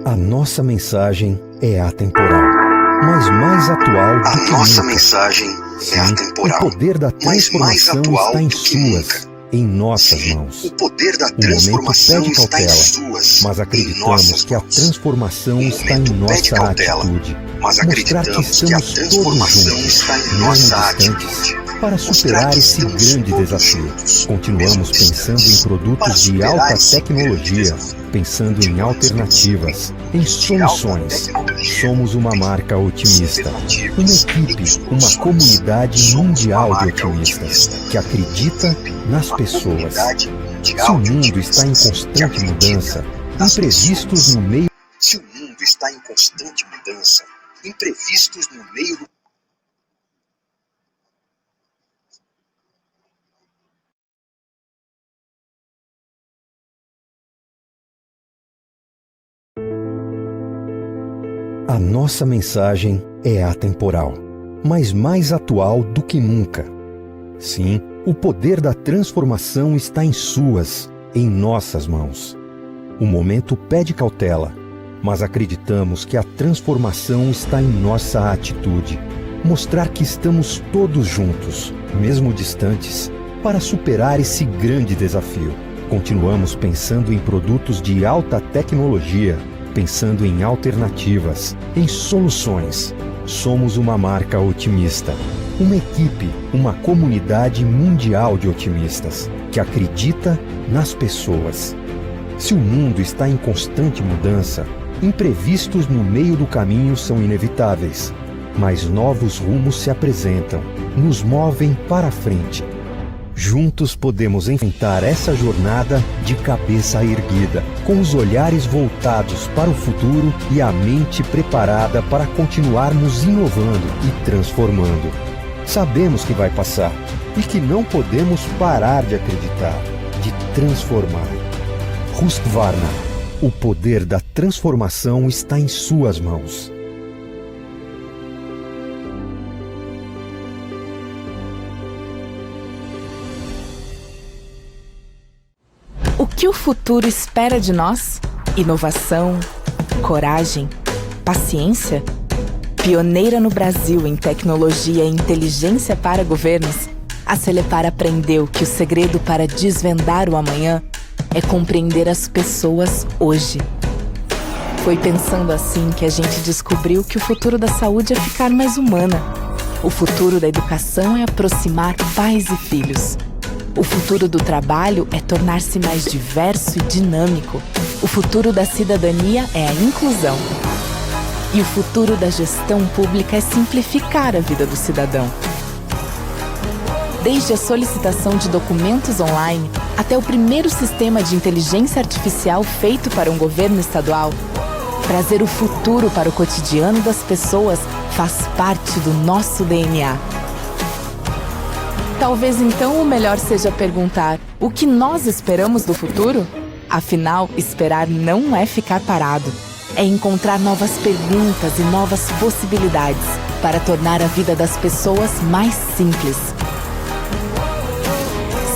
A nossa mensagem é atemporal, mas mais atual do que nunca. A nossa mensagem é atemporal. O poder da transformação está em suas, em nossas mãos. O poder da transformação está em suas, mas acreditamos que a transformação está em nossa atitude. Mas acreditamos que a transformação está em nossa atitude. Para superar esse grande desafio, continuamos pensando em produtos de alta tecnologia, pensando em alternativas, em soluções. Somos uma marca otimista, uma equipe, uma comunidade mundial de otimistas que acredita nas pessoas. Se o mundo está em constante mudança, imprevistos no meio do A nossa mensagem é atemporal, mas mais atual do que nunca. Sim, o poder da transformação está em suas, em nossas mãos. O momento pede cautela, mas acreditamos que a transformação está em nossa atitude. Mostrar que estamos todos juntos, mesmo distantes, para superar esse grande desafio. Continuamos pensando em produtos de alta tecnologia, pensando em alternativas, em soluções. Somos uma marca otimista, uma equipe, uma comunidade mundial de otimistas que acredita nas pessoas. Se o mundo está em constante mudança, imprevistos no meio do caminho são inevitáveis, mas novos rumos se apresentam, nos movem para a frente. Juntos podemos enfrentar essa jornada de cabeça erguida, com os olhares voltados para o futuro e a mente preparada para continuarmos inovando e transformando. Sabemos que vai passar e que não podemos parar de acreditar, de transformar. Husqvarna, o poder da transformação está em suas mãos. O que o futuro espera de nós? Inovação, coragem, paciência? Pioneira no Brasil em tecnologia e inteligência para governos, a Celepar aprendeu que o segredo para desvendar o amanhã é compreender as pessoas hoje. Foi pensando assim que a gente descobriu que o futuro da saúde é ficar mais humana. O futuro da educação é aproximar pais e filhos. O futuro do trabalho é tornar-se mais diverso e dinâmico. O futuro da cidadania é a inclusão. E o futuro da gestão pública é simplificar a vida do cidadão. Desde a solicitação de documentos online até o primeiro sistema de inteligência artificial feito para um governo estadual, trazer o futuro para o cotidiano das pessoas faz parte do nosso DNA. Talvez então o melhor seja perguntar: o que nós esperamos do futuro? Afinal, esperar não é ficar parado. É encontrar novas perguntas e novas possibilidades para tornar a vida das pessoas mais simples.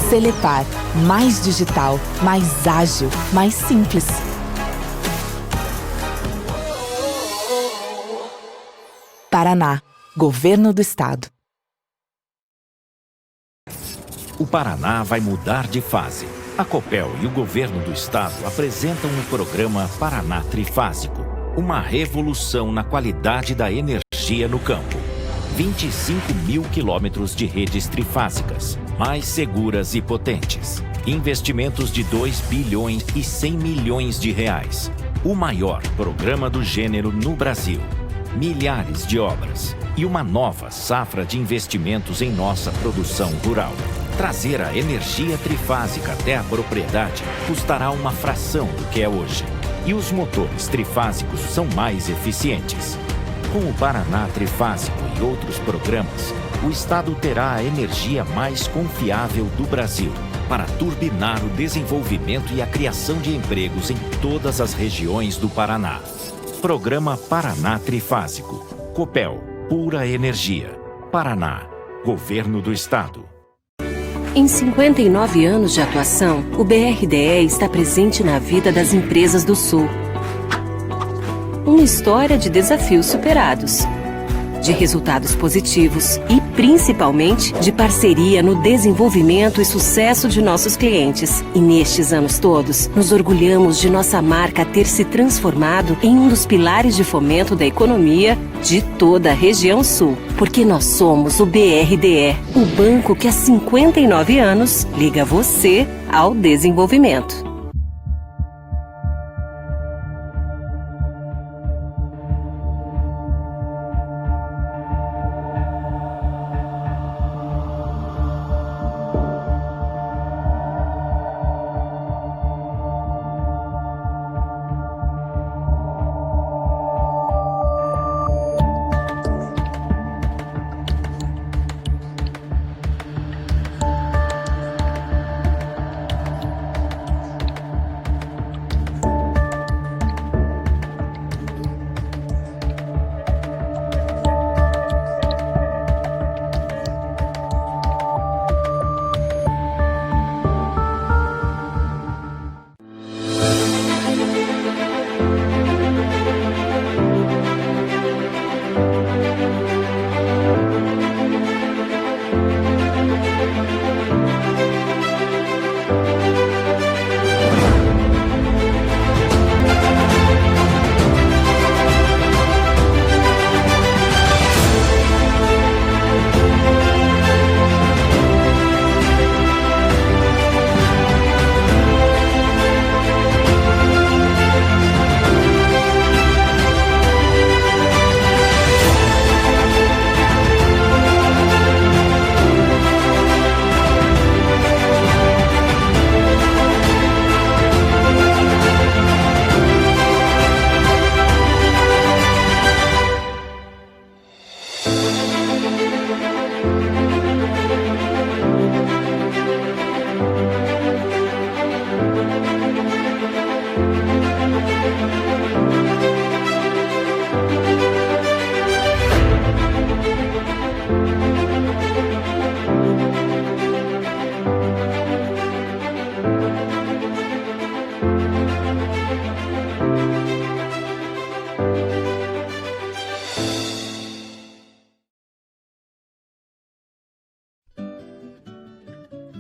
Celepar, mais digital, mais ágil, mais simples. Paraná, Governo do Estado. O Paraná vai mudar de fase. A Copel e o Governo do Estado apresentam o programa Paraná Trifásico, uma revolução na qualidade da energia no campo. 25 mil quilômetros de redes trifásicas, mais seguras e potentes. Investimentos de 2 bilhões e 100 milhões de reais. O maior programa do gênero no Brasil. Milhares de obras e uma nova safra de investimentos em nossa produção rural. Trazer a energia trifásica até a propriedade custará uma fração do que é hoje. E os motores trifásicos são mais eficientes. Com o Paraná Trifásico e outros programas, o Estado terá a energia mais confiável do Brasil para turbinar o desenvolvimento e a criação de empregos em todas as regiões do Paraná. Programa Paraná Trifásico. Copel, pura energia. Paraná, Governo do Estado. Em 59 anos de atuação, o BRDE está presente na vida das empresas do Sul. uma história de desafios superados, de resultados positivos e, principalmente, de parceria no desenvolvimento e sucesso de nossos clientes. E nestes anos todos, nos orgulhamos de nossa marca ter se transformado em um dos pilares de fomento da economia de toda a região sul. Porque nós somos o BRDE, o banco que há 59 anos liga você ao desenvolvimento.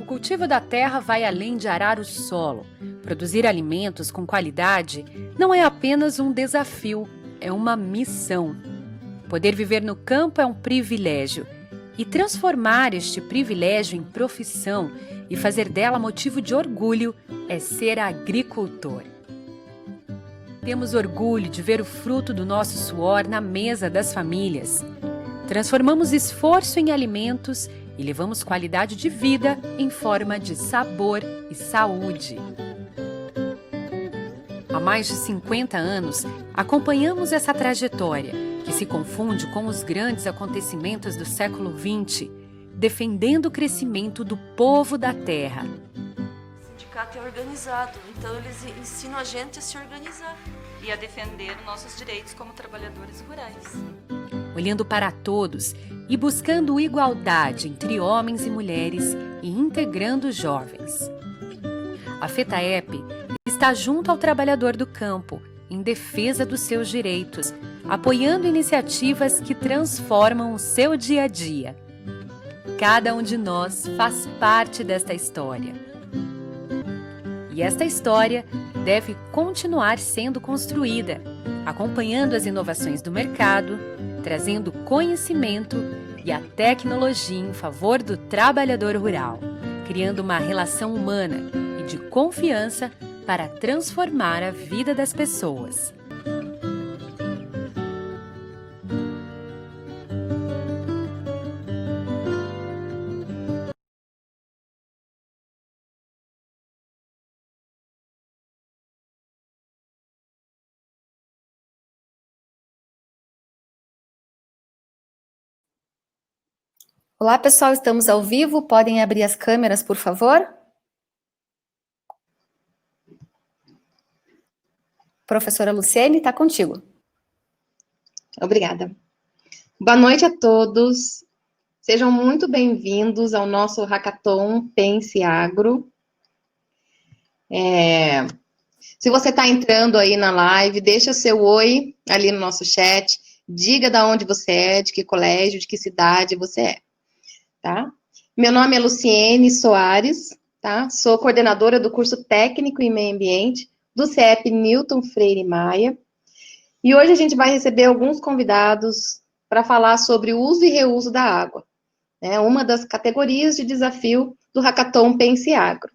O cultivo da terra vai além de arar o solo. Produzir alimentos com qualidade não é apenas um desafio, é uma missão. Poder viver no campo é um privilégio. E transformar este privilégio em profissão e fazer dela motivo de orgulho é ser agricultor. Temos orgulho de ver o fruto do nosso suor na mesa das famílias. Transformamos esforço em alimentos e levamos qualidade de vida em forma de sabor e saúde. Há mais de 50 anos, acompanhamos essa trajetória, que se confunde com os grandes acontecimentos do século XX, defendendo o crescimento do povo da terra. O sindicato é organizado, então eles ensinam a gente a se organizar e a defender nossos direitos como trabalhadores rurais. Olhando para todos e buscando igualdade entre homens e mulheres e integrando os jovens. A FETAEP está junto ao trabalhador do campo, em defesa dos seus direitos, apoiando iniciativas que transformam o seu dia a dia. Cada um de nós faz parte desta história. E esta história deve continuar sendo construída, acompanhando as inovações do mercado, trazendo conhecimento e a tecnologia em favor do trabalhador rural, criando uma relação humana e de confiança para transformar a vida das pessoas. Olá, pessoal, estamos ao vivo. Podem abrir as câmeras, por favor? Professora Luciene, está contigo. Obrigada. Boa noite a todos. Sejam muito bem-vindos ao nosso Hackathon Pense Agro. Se você está entrando aí na live, deixa seu oi ali no nosso chat, diga de onde você é, de que colégio, de que cidade você é, tá? Meu nome é Luciene Soares, tá? Sou coordenadora do curso técnico em meio ambiente do CEP Newton Freire Maia. E hoje a gente vai receber alguns convidados para falar sobre o uso e reuso da água, né? Uma das categorias de desafio do Hackathon Pense Agro,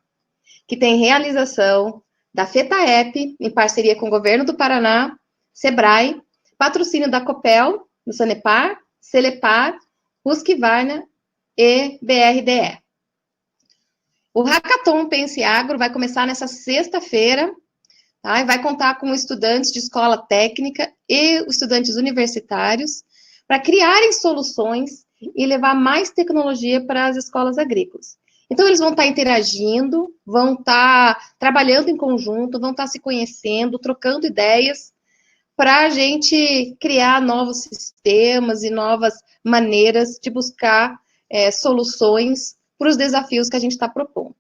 que tem realização da FETAEP, em parceria com o Governo do Paraná, SEBRAE, patrocínio da COPEL, do Sanepar, Celepar, Husqvarna e BRDE. O Hackathon Pense Agro vai começar nessa sexta-feira, tá? E vai contar com estudantes de escola técnica e estudantes universitários para criarem soluções e levar mais tecnologia para as escolas agrícolas. Então, eles vão estar interagindo, vão estar trabalhando em conjunto, vão estar se conhecendo, trocando ideias, para a gente criar novos sistemas e novas maneiras de buscar soluções para os desafios que a gente está propondo,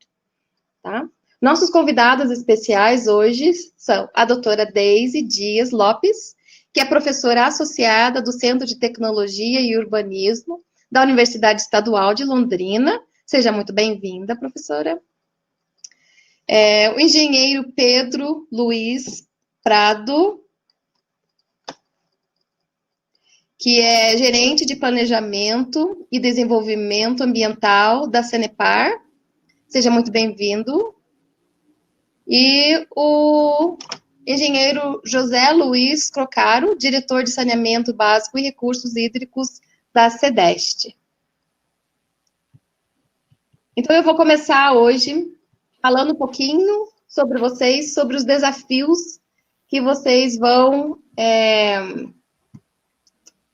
tá? Nossos convidados especiais hoje são a doutora Deise Dias Lopes, que é professora associada do Centro de Tecnologia e Urbanismo da Universidade Estadual de Londrina. Seja muito bem-vinda, professora. O engenheiro Pedro Luiz Prado, que é gerente de planejamento e desenvolvimento ambiental da Sanepar. Seja muito bem-vindo. E o engenheiro José Luiz Crocaro, diretor de saneamento básico e recursos hídricos da SEDEST. Então, eu vou começar hoje falando um pouquinho sobre vocês, sobre os desafios que vocês vão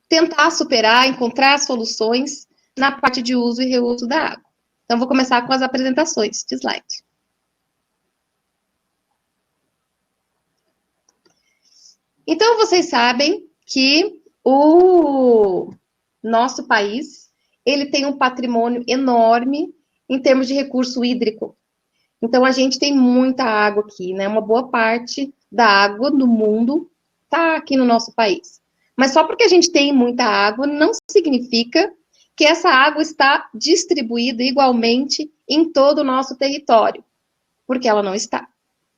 tentar superar, encontrar soluções na parte de uso e reuso da água. Então, vou começar com as apresentações de slide. Então, vocês sabem que o nosso país, ele tem um patrimônio enorme em termos de recurso hídrico. Então, a gente tem muita água aqui, né? Uma boa parte da água do mundo está aqui no nosso país. Mas só porque a gente tem muita água, não significa que essa água está distribuída igualmente em todo o nosso território, porque ela não está.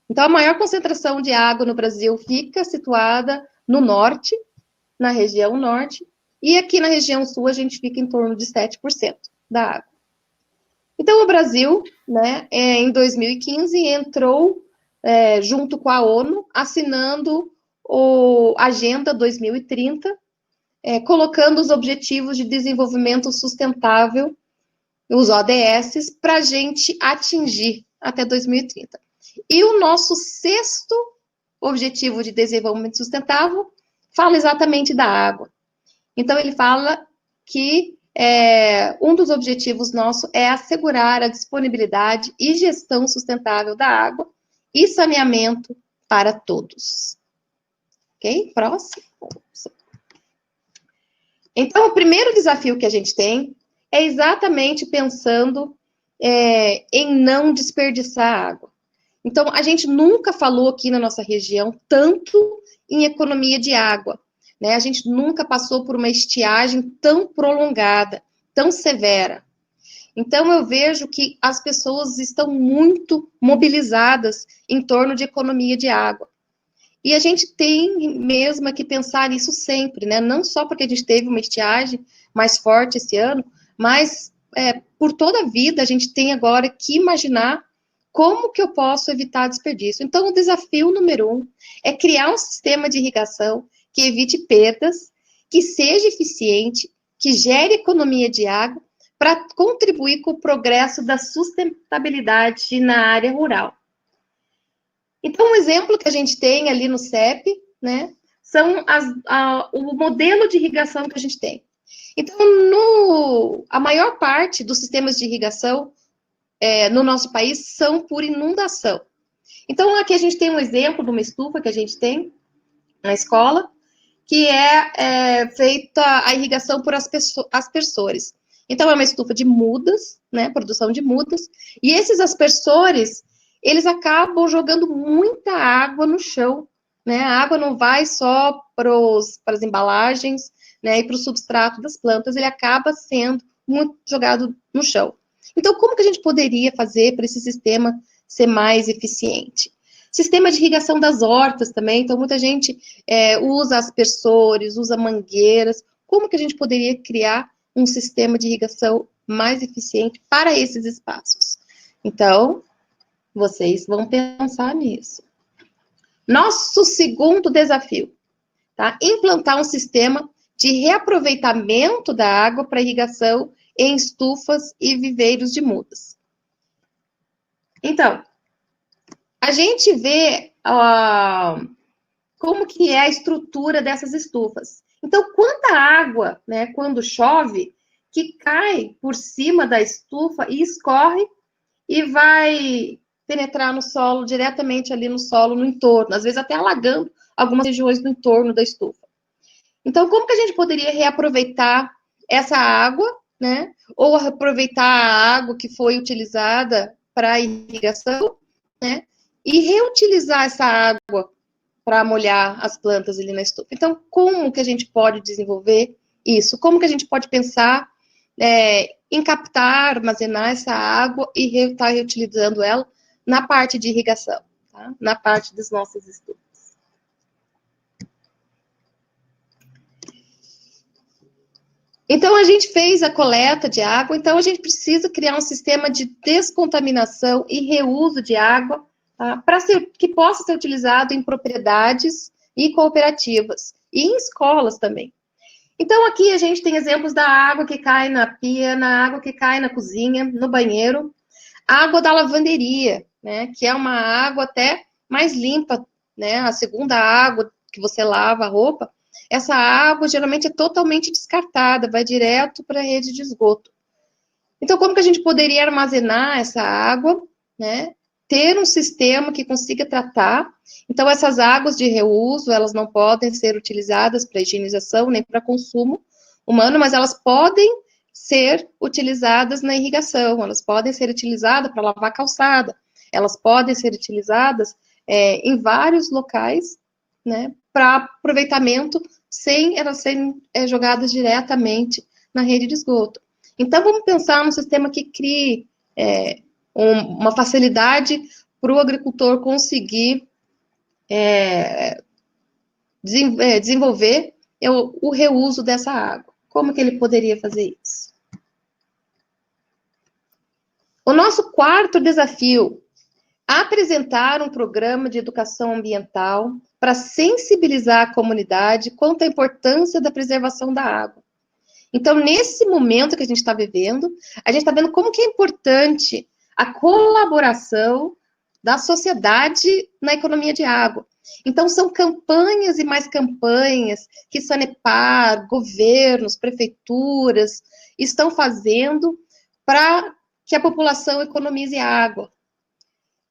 Então, a maior concentração de água no Brasil fica situada no norte, na região norte, e aqui na região sul a gente fica em torno de 7% da água. Então, o Brasil, né, em 2015, entrou junto com a ONU, assinando a Agenda 2030, colocando os Objetivos de Desenvolvimento Sustentável, os ODS, para a gente atingir até 2030. E o nosso 6º Objetivo de Desenvolvimento Sustentável fala exatamente da água. Então, ele fala que um dos objetivos nossos é assegurar a disponibilidade e gestão sustentável da água e saneamento para todos. Ok? Próximo. Então, o primeiro desafio que a gente tem é exatamente pensando em não desperdiçar água. Então, a gente nunca falou aqui na nossa região tanto em economia de água, né? A gente nunca passou por uma estiagem tão prolongada, tão severa. Então, eu vejo que as pessoas estão muito mobilizadas em torno de economia de água. E a gente tem mesmo que pensar nisso sempre, né? Não só porque a gente teve uma estiagem mais forte esse ano, mas por toda a vida a gente tem agora que imaginar como que eu posso evitar desperdício. Então, o desafio número 1 é criar um sistema de irrigação que evite perdas, que seja eficiente, que gere economia de água, para contribuir com o progresso da sustentabilidade na área rural. Então, um exemplo que a gente tem ali no CEP, né, são o modelo de irrigação que a gente tem. Então, a maior parte dos sistemas de irrigação no nosso país são por inundação. Então, aqui a gente tem um exemplo de uma estufa que a gente tem na escola, que é feita a irrigação por aspersores. Então, é uma estufa de mudas, né, produção de mudas, e esses aspersores, eles acabam jogando muita água no chão, né? A água não vai só para as embalagens, né, e para o substrato das plantas, ele acaba sendo muito jogado no chão. Então, como que a gente poderia fazer para esse sistema ser mais eficiente? Sistema de irrigação das hortas também, então muita gente usa aspersores, usa mangueiras. Como que a gente poderia criar um sistema de irrigação mais eficiente para esses espaços? Então, vocês vão pensar nisso. Nosso segundo desafio, tá? Implantar um sistema de reaproveitamento da água para irrigação em estufas e viveiros de mudas. Então, a gente vê como que é a estrutura dessas estufas. Então, quanta água, né, quando chove, que cai por cima da estufa e escorre e vai penetrar no solo, diretamente ali no solo, no entorno, às vezes até alagando algumas regiões do entorno da estufa. Então, como que a gente poderia reaproveitar essa água, né, ou aproveitar a água que foi utilizada para irrigação, né, e reutilizar essa água para molhar as plantas ali na estufa? Então, como que a gente pode desenvolver isso? Como que a gente pode pensar em captar, armazenar essa água e estar reutilizando ela na parte de irrigação, tá? Na parte das nossas estufas. Então, a gente fez a coleta de água, então a gente precisa criar um sistema de descontaminação e reuso de água, tá? Que possa ser utilizado em propriedades e cooperativas, e em escolas também. Então, aqui a gente tem exemplos da água que cai na pia, na água que cai na cozinha, no banheiro, água da lavanderia, né, que é uma água até mais limpa, né, a segunda água que você lava a roupa, essa água geralmente é totalmente descartada, vai direto para a rede de esgoto. Então, como que a gente poderia armazenar essa água, né, ter um sistema que consiga tratar? Então, essas águas de reuso, elas não podem ser utilizadas para higienização nem para consumo humano, mas elas podem ser utilizadas na irrigação, elas podem ser utilizadas para lavar calçada, elas podem ser utilizadas em vários locais, né, para aproveitamento sem elas serem jogadas diretamente na rede de esgoto. Então, vamos pensar num sistema que crie uma facilidade para o agricultor conseguir desenvolver o reuso dessa água. Como que ele poderia fazer isso? O nosso quarto desafio: apresentar um programa de educação ambiental para sensibilizar a comunidade quanto à importância da preservação da água. Então, nesse momento que a gente está vivendo, a gente está vendo como que é importante a colaboração da sociedade na economia de água. Então, são campanhas e mais campanhas que Sanepar, governos, prefeituras estão fazendo para que a população economize água.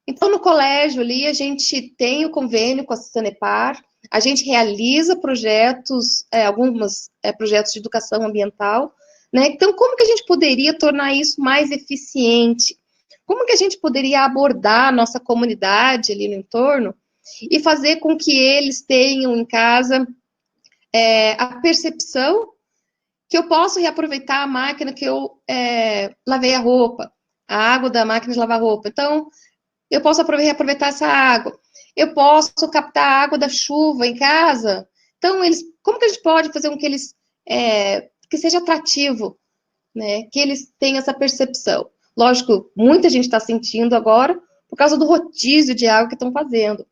Então, no colégio ali, a gente tem o convênio com a Sanepar, a gente realiza projetos, alguns projetos de educação ambiental, né? Então, como que a gente poderia tornar isso mais eficiente? Como que a gente poderia abordar a nossa comunidade ali no entorno e fazer com que eles tenham em casa a percepção que eu posso reaproveitar a máquina que eu lavei a roupa, a água da máquina de lavar roupa. Então, eu posso reaproveitar essa água. Eu posso captar a água da chuva em casa. Então, como que a gente pode fazer com que eles, que seja atrativo, né? Que eles tenham essa percepção. Lógico, muita gente está sentindo agora por causa do rodízio de água que estão fazendo.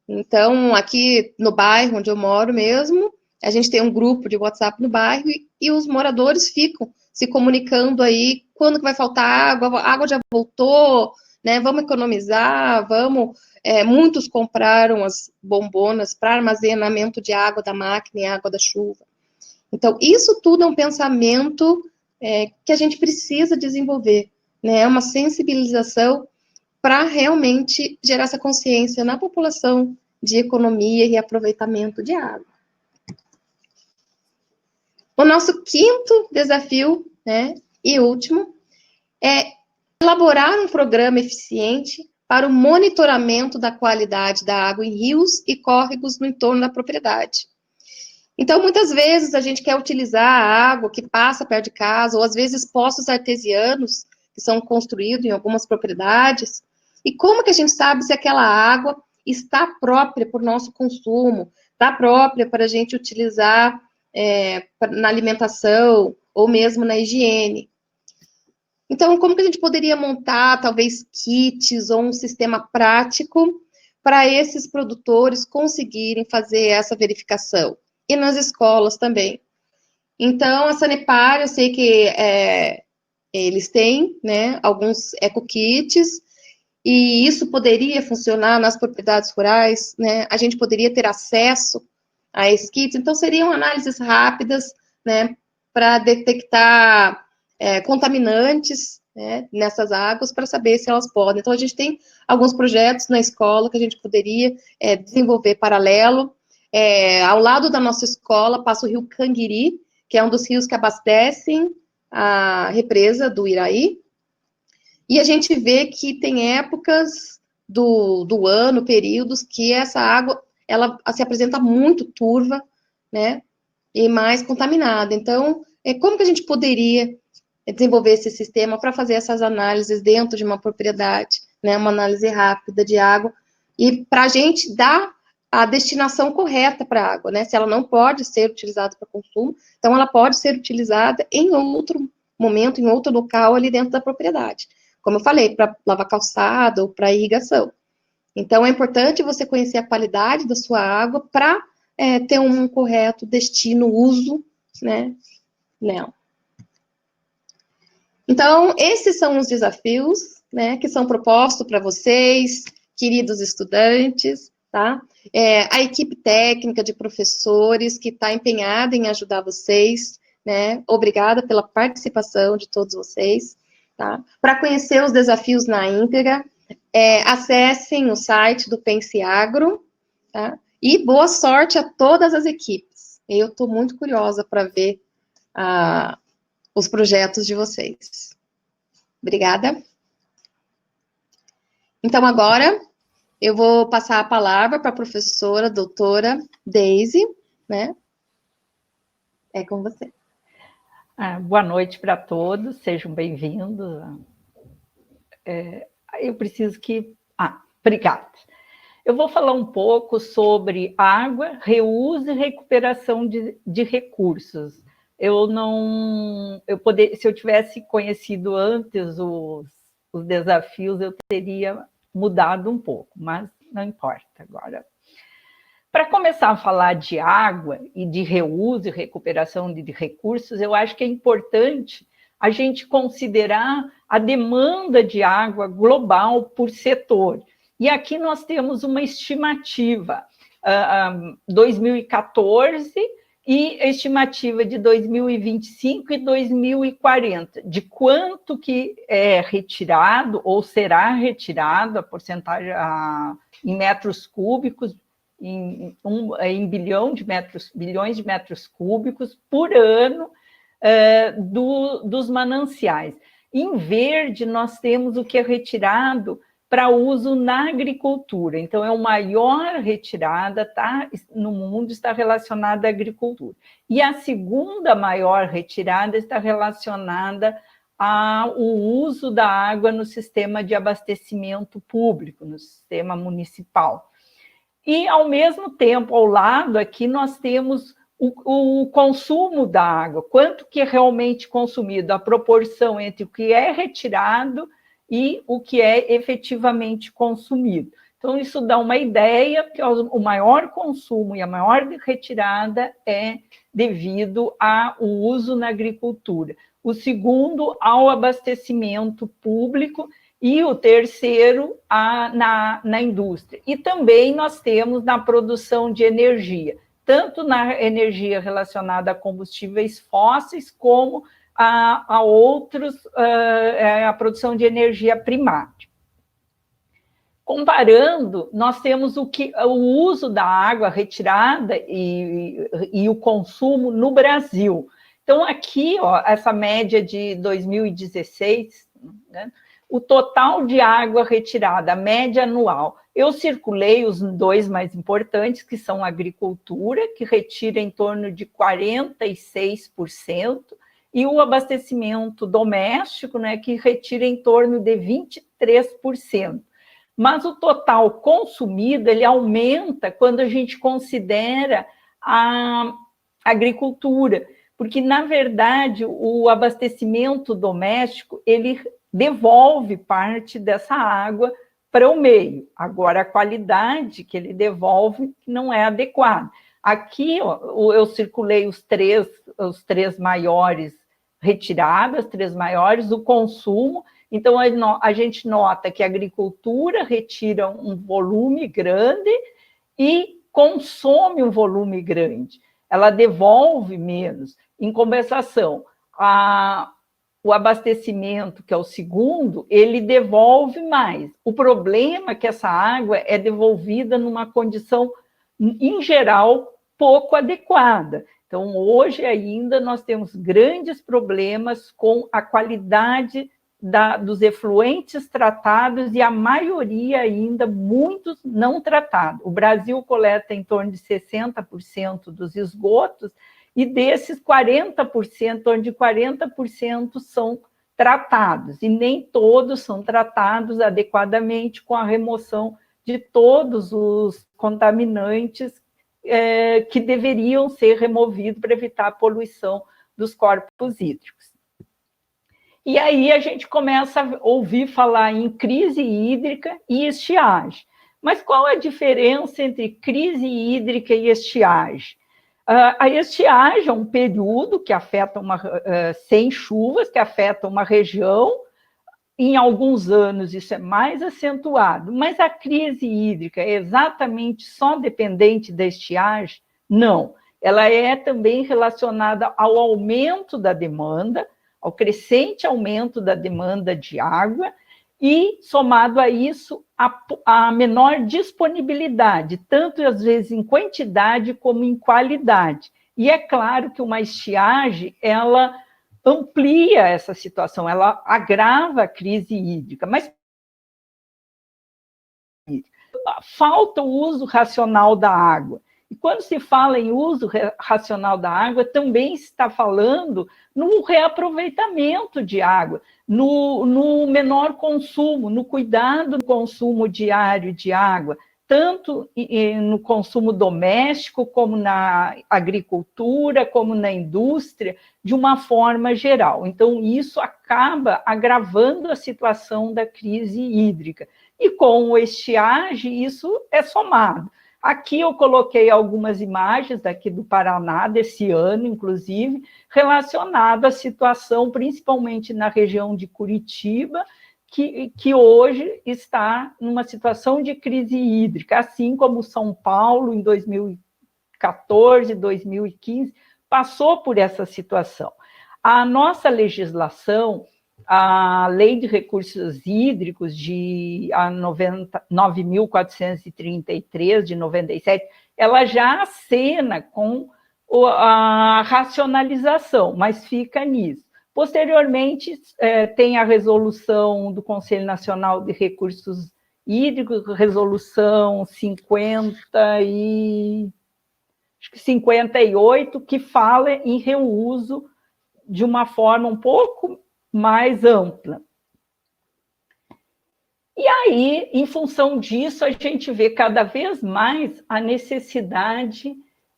Então, aqui no bairro onde eu moro mesmo, a gente tem um grupo de WhatsApp no bairro e os moradores ficam se comunicando aí quando que vai faltar água, a água já voltou, né? Vamos economizar, vamos... muitos compraram as bombonas para armazenamento de água da máquina e água da chuva. Então, isso tudo é um pensamento que a gente precisa desenvolver, né? É uma sensibilização para realmente gerar essa consciência na população de economia e aproveitamento de água. O nosso quinto desafio, né, e último, é elaborar um programa eficiente para o monitoramento da qualidade da água em rios e córregos no entorno da propriedade. Então, muitas vezes, a gente quer utilizar a água que passa perto de casa, ou às vezes poços artesianos, que são construídos em algumas propriedades, e como que a gente sabe se aquela água está própria para o nosso consumo, está própria para a gente utilizar na alimentação, ou mesmo na higiene? Então, como que a gente poderia montar, talvez, kits ou um sistema prático para esses produtores conseguirem fazer essa verificação? E nas escolas também. Então, a Sanepar, eu sei que eles têm, né, alguns eco-kits, e isso poderia funcionar nas propriedades rurais, né? A gente poderia ter acesso a esses kits. Então, seriam análises rápidas, né, para detectar contaminantes, né, nessas águas, para saber se elas podem. Então, a gente tem alguns projetos na escola que a gente poderia desenvolver paralelo. Ao lado da nossa escola passa o rio Canguiri, que é um dos rios que abastecem a represa do Iraí, e a gente vê que tem épocas do ano, períodos, que essa água, ela se apresenta muito turva, né, e mais contaminada. Então, como que a gente poderia desenvolver esse sistema para fazer essas análises dentro de uma propriedade, né, uma análise rápida de água, e para a gente dar a destinação correta para a água, né? Se ela não pode ser utilizada para consumo, então ela pode ser utilizada em outro momento, em outro local ali dentro da propriedade. Como eu falei, para lavar calçada ou para irrigação. Então, é importante você conhecer a qualidade da sua água para ter um correto destino, uso, né, nela. Então, esses são os desafios, né, que são propostos para vocês, queridos estudantes, tá? A equipe técnica de professores que está empenhada em ajudar vocês, né? Obrigada pela participação de todos vocês, tá? Para conhecer os desafios na íntegra, acessem o site do Pense Agro, tá? E boa sorte a todas as equipes. Eu estou muito curiosa para ver os projetos de vocês. Obrigada. Então, agora, eu vou passar a palavra para a professora, doutora Deise, né? É com você. Boa noite para todos, sejam bem-vindos. Eu preciso que... obrigada. Eu vou falar um pouco sobre água, reuso e recuperação de recursos. Se eu tivesse conhecido antes os desafios, eu teria mudado um pouco, mas não importa agora. Para começar a falar de água e de reuso e recuperação de recursos, eu acho que é importante a gente considerar a demanda de água global por setor. E aqui nós temos uma estimativa, 2014 e estimativa de 2025 e 2040, de quanto que é retirado ou será retirado a porcentagem em metros cúbicos, em bilhões de metros cúbicos por ano dos mananciais. Em verde, nós temos o que é retirado para uso na agricultura. Então, a maior retirada no mundo está relacionada à agricultura. E a segunda maior retirada está relacionada ao uso da água no sistema de abastecimento público, no sistema municipal. E, ao mesmo tempo, ao lado aqui, nós temos o consumo da água, quanto que é realmente consumido, a proporção entre o que é retirado e o que é efetivamente consumido. Então, isso dá uma ideia que o maior consumo e a maior retirada é devido ao uso na agricultura. O segundo, ao abastecimento público, e o terceiro, na indústria. E também nós temos na produção de energia, tanto na energia relacionada a combustíveis fósseis, como a produção de energia primária. Comparando, nós temos o uso da água retirada e o consumo no Brasil. Então, aqui, essa média de 2016, né? O total de água retirada, a média anual. Eu circulei os dois mais importantes, que são a agricultura, que retira em torno de 46%, e o abastecimento doméstico, né, que retira em torno de 23%. Mas o total consumido, ele aumenta quando a gente considera a agricultura, porque, na verdade, o abastecimento doméstico, ele devolve parte dessa água para o meio. Agora, a qualidade que ele devolve não é adequada. Aqui, ó, eu circulei os três maiores retiradas, três maiores, o consumo. Então, a gente nota que a agricultura retira um volume grande e consome um volume grande. Ela devolve menos. Em compensação, o abastecimento, que é o segundo, ele devolve mais. O problema é que essa água é devolvida numa condição, em geral, pouco adequada. Então, hoje ainda nós temos grandes problemas com a qualidade dos efluentes tratados e a maioria ainda, muitos não tratados. O Brasil coleta em torno de 60% dos esgotos, e desses 40%, em torno de 40% são tratados, e nem todos são tratados adequadamente com a remoção de todos os contaminantes que deveriam ser removidos para evitar a poluição dos corpos hídricos. E aí a gente começa a ouvir falar em crise hídrica e estiagem. Mas qual é a diferença entre crise hídrica e estiagem? A estiagem é um período que afeta sem chuvas, que afeta uma região. Em alguns anos isso é mais acentuado, mas a crise hídrica é exatamente só dependente da estiagem? Não, ela é também relacionada ao aumento da demanda, ao crescente aumento da demanda de água, e, somado a isso, a menor disponibilidade, tanto às vezes em quantidade como em qualidade. E é claro que uma estiagem, ela amplia essa situação, ela agrava a crise hídrica, mas falta o uso racional da água. E quando se fala em uso racional da água, também se está falando no reaproveitamento de água, no menor consumo, no cuidado do consumo diário de água, tanto no consumo doméstico, como na agricultura, como na indústria, de uma forma geral. Então, isso acaba agravando a situação da crise hídrica. E com o estiagem, isso é somado. Aqui eu coloquei algumas imagens daqui do Paraná, desse ano, inclusive, relacionado à situação, principalmente na região de Curitiba, que hoje está numa situação de crise hídrica, assim como São Paulo, em 2014, 2015, passou por essa situação. A nossa legislação, a Lei de Recursos Hídricos de 9.433, de 97, ela já acena com a racionalização, mas fica nisso. Posteriormente, tem a resolução do Conselho Nacional de Recursos Hídricos, resolução 58, que fala em reuso de uma forma um pouco mais ampla. E aí, em função disso, a gente vê cada vez mais a necessidade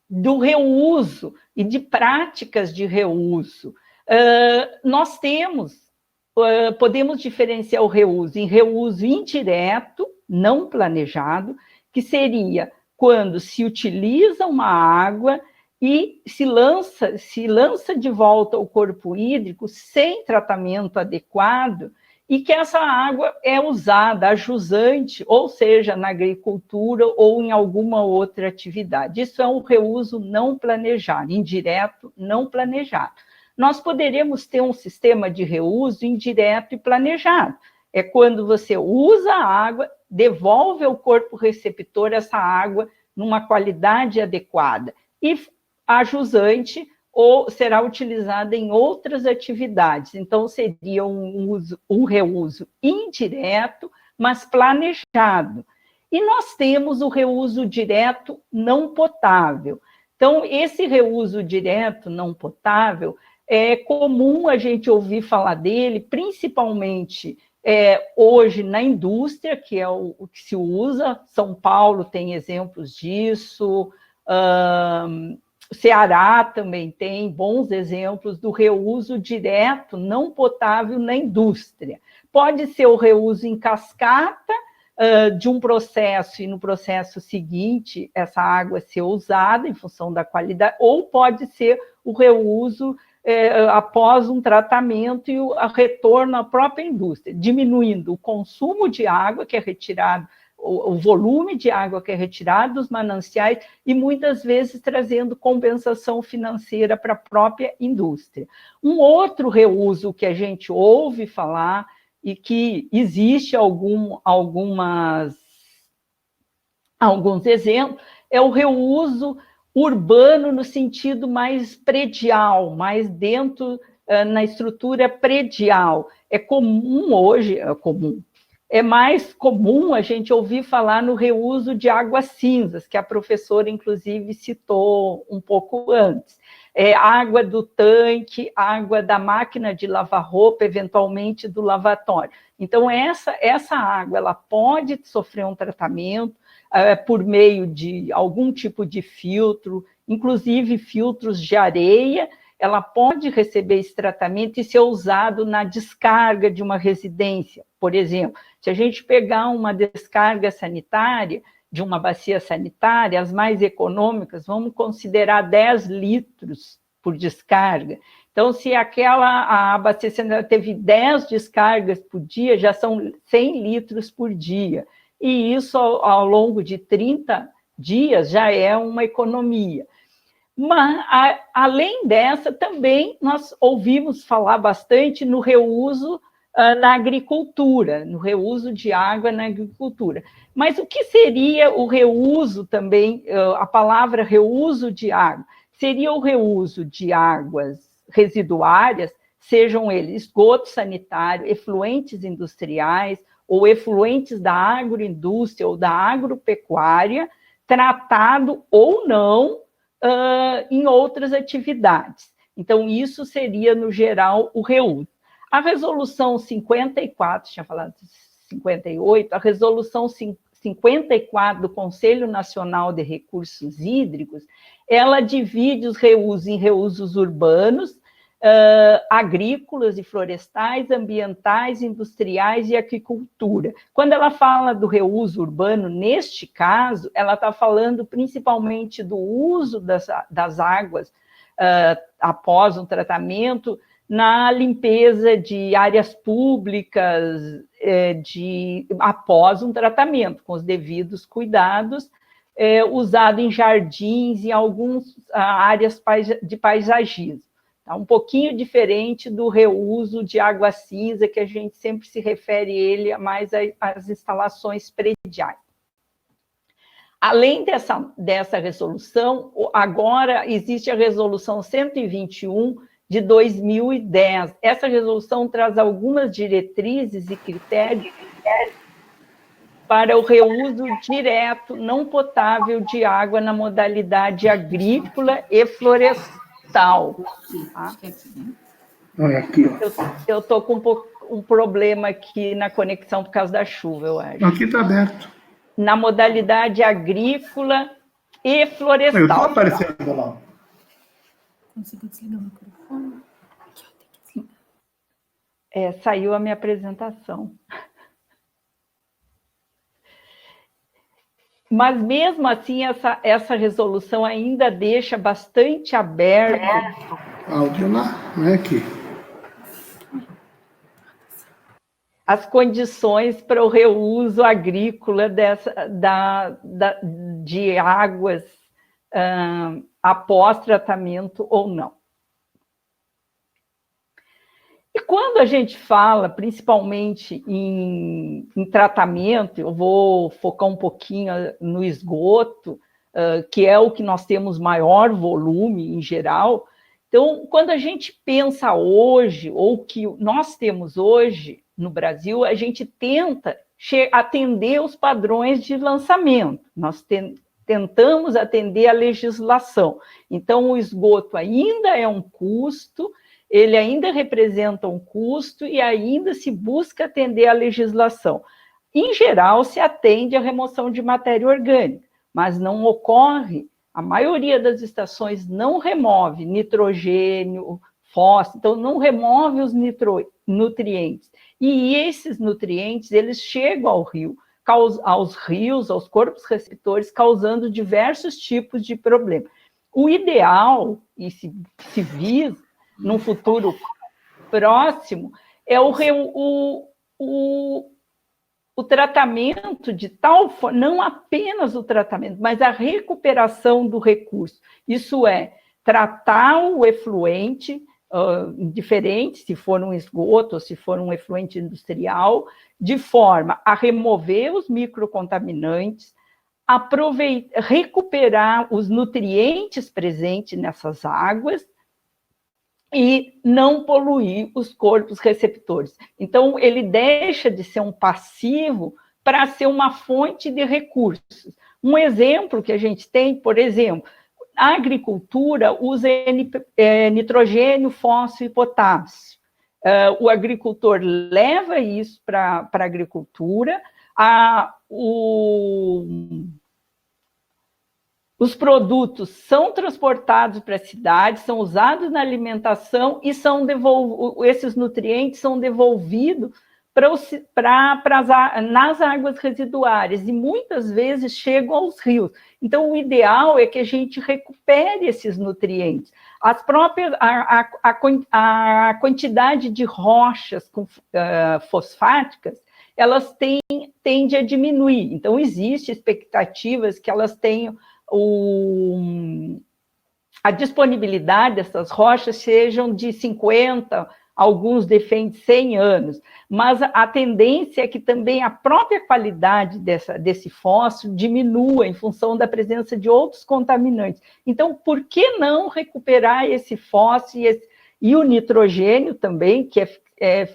do reuso e de práticas de reuso. Nós podemos diferenciar o reuso em reuso indireto, não planejado, que seria quando se utiliza uma água e se lança de volta o corpo hídrico sem tratamento adequado, e que essa água é usada a jusante, ou seja, na agricultura ou em alguma outra atividade. Isso é um reuso não planejado, indireto, não planejado. Nós poderíamos ter um sistema de reuso indireto e planejado. É quando você usa a água, devolve ao corpo receptor essa água numa qualidade adequada. E a jusante ou será utilizada em outras atividades. Então, seria um reuso indireto, mas planejado. E nós temos o reuso direto não potável. Então, esse reuso direto não potável, é comum a gente ouvir falar dele, principalmente hoje na indústria, que é o que se usa. São Paulo tem exemplos disso, Ceará também tem bons exemplos do reuso direto não potável na indústria. Pode ser o reuso em cascata de um processo e no processo seguinte essa água ser usada em função da qualidade, ou pode ser o reuso após um tratamento e o retorno à própria indústria, diminuindo o consumo de água que é retirado, o volume de água que é retirado dos mananciais e muitas vezes trazendo compensação financeira para a própria indústria. Um outro reuso que a gente ouve falar e que existe alguns exemplos é o reuso urbano no sentido mais predial, mais dentro na estrutura predial. É comum hoje, é mais comum a gente ouvir falar no reuso de águas cinzas, que a professora, inclusive, citou um pouco antes. Água do tanque, água da máquina de lavar roupa, eventualmente do lavatório. Então, essa água ela pode sofrer um tratamento por meio de algum tipo de filtro, inclusive filtros de areia. Ela pode receber esse tratamento e ser usado na descarga de uma residência. Por exemplo, se a gente pegar uma descarga sanitária, de uma bacia sanitária, as mais econômicas, vamos considerar 10 litros por descarga. Então, se a bacia sanitária teve 10 descargas por dia, já são 100 litros por dia. E isso, ao longo de 30 dias, já é uma economia. Mas, além dessa, também nós ouvimos falar bastante no reuso na agricultura, no reuso de água na agricultura. Mas o que seria o reuso também, a palavra reuso de água? Seria o reuso de águas residuárias, sejam eles esgoto sanitário, efluentes industriais, ou efluentes da agroindústria ou da agropecuária, tratado ou não em outras atividades. Então, isso seria, no geral, o reuso. A resolução 54, tinha falado 58, a resolução 54 do Conselho Nacional de Recursos Hídricos, ela divide os reusos em reusos urbanos, agrícolas e florestais, ambientais, industriais e aquicultura. Quando ela fala do reuso urbano, neste caso, ela está falando principalmente do uso das águas após um tratamento, na limpeza de áreas públicas após um tratamento, com os devidos cuidados, usado em jardins e em algumas áreas de paisagismo. Tá? Um pouquinho diferente do reuso de água cinza, que a gente sempre se refere ele mais às instalações prediais. Além dessa resolução, agora existe a resolução 121 de 2010. Essa resolução traz algumas diretrizes e critérios para o reuso direto não potável de água na modalidade agrícola e florestal. Tá? Eu estou com um problema aqui na conexão por causa da chuva, eu acho. Aqui está aberto. Na modalidade agrícola e florestal. Eu estou aparecendo lá. Consigo desligar o microfone? Saiu a minha apresentação. Mas, mesmo assim, essa resolução ainda deixa bastante aberto... Áudio lá, não é aqui. As condições para o reuso agrícola de águas após tratamento ou não. E quando a gente fala, principalmente em tratamento, eu vou focar um pouquinho no esgoto, que é o que nós temos maior volume em geral. Então, quando a gente pensa hoje, ou que nós temos hoje no Brasil, a gente tenta atender os padrões de lançamento. Nós tentamos atender a legislação. Então, o esgoto ainda é um custo, ele ainda representa um custo e ainda se busca atender a legislação. Em geral, se atende à remoção de matéria orgânica, mas não ocorre, a maioria das estações não remove nitrogênio, fósforo, então não remove os nutrientes. E esses nutrientes, eles chegam ao rio, aos rios, aos corpos receptores, causando diversos tipos de problemas. O ideal, e se visa num futuro próximo, é o tratamento de tal forma, não apenas o tratamento, mas a recuperação do recurso. Isso é, tratar o efluente, diferente, se for um esgoto ou se for um efluente industrial, de forma a remover os microcontaminantes, recuperar os nutrientes presentes nessas águas e não poluir os corpos receptores. Então, ele deixa de ser um passivo para ser uma fonte de recursos. Um exemplo que a gente tem, por exemplo, a agricultura usa nitrogênio, fósforo e potássio. O agricultor leva isso para a agricultura, os produtos são transportados para a cidade, são usados na alimentação e esses nutrientes são devolvidos nas águas residuárias e muitas vezes chegam aos rios. Então, o ideal é que a gente recupere esses nutrientes. A quantidade de rochas fosfáticas, elas tendem a diminuir. Então, existem expectativas que elas tenham a disponibilidade dessas rochas sejam de 50, alguns defendem 100 anos, mas a tendência é que também a própria qualidade desse fósforo diminua em função da presença de outros contaminantes. Então, por que não recuperar esse fósforo e o nitrogênio também, que é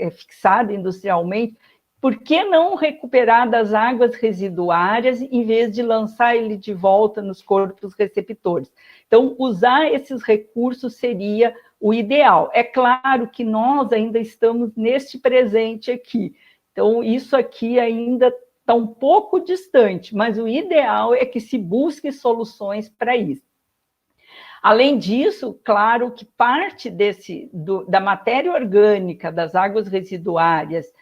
fixado industrialmente? Por que não recuperar das águas residuárias em vez de lançar ele de volta nos corpos receptores? Então, usar esses recursos seria o ideal. É claro que nós ainda estamos neste presente aqui. Então, isso aqui ainda está um pouco distante, mas o ideal é que se busque soluções para isso. Além disso, claro que parte da matéria orgânica das águas residuárias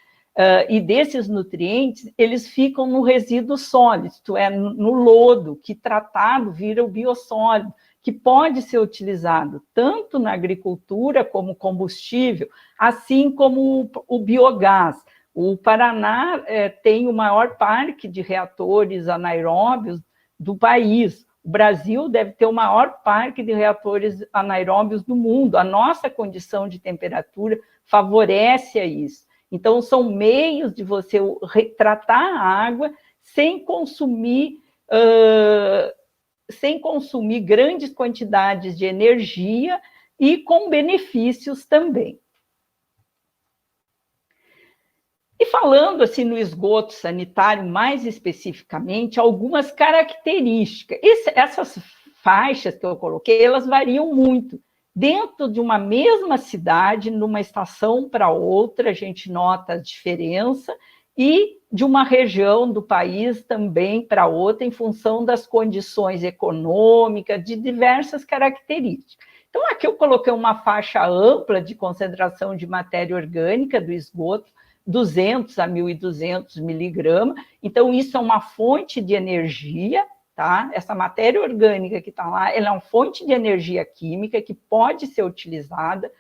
e desses nutrientes, eles ficam no resíduo sólido, isto é, no lodo, que tratado vira o biossólido, que pode ser utilizado tanto na agricultura como combustível, assim como o biogás. O Paraná tem o maior parque de reatores anaeróbios do país. O Brasil deve ter o maior parque de reatores anaeróbios do mundo. A nossa condição de temperatura favorece a isso. Então, são meios de você tratar a água sem consumir grandes quantidades de energia e com benefícios também. E falando assim no esgoto sanitário, mais especificamente, algumas características. Essas faixas que eu coloquei, elas variam muito. Dentro de uma mesma cidade, numa estação para outra, a gente nota a diferença, e de uma região do país também para outra, em função das condições econômicas, de diversas características. Então, aqui eu coloquei uma faixa ampla de concentração de matéria orgânica do esgoto, 200 a 1.200 miligramas. Então, isso é uma fonte de energia, tá? Essa matéria orgânica que está lá, ela é uma fonte de energia química que pode ser utilizada.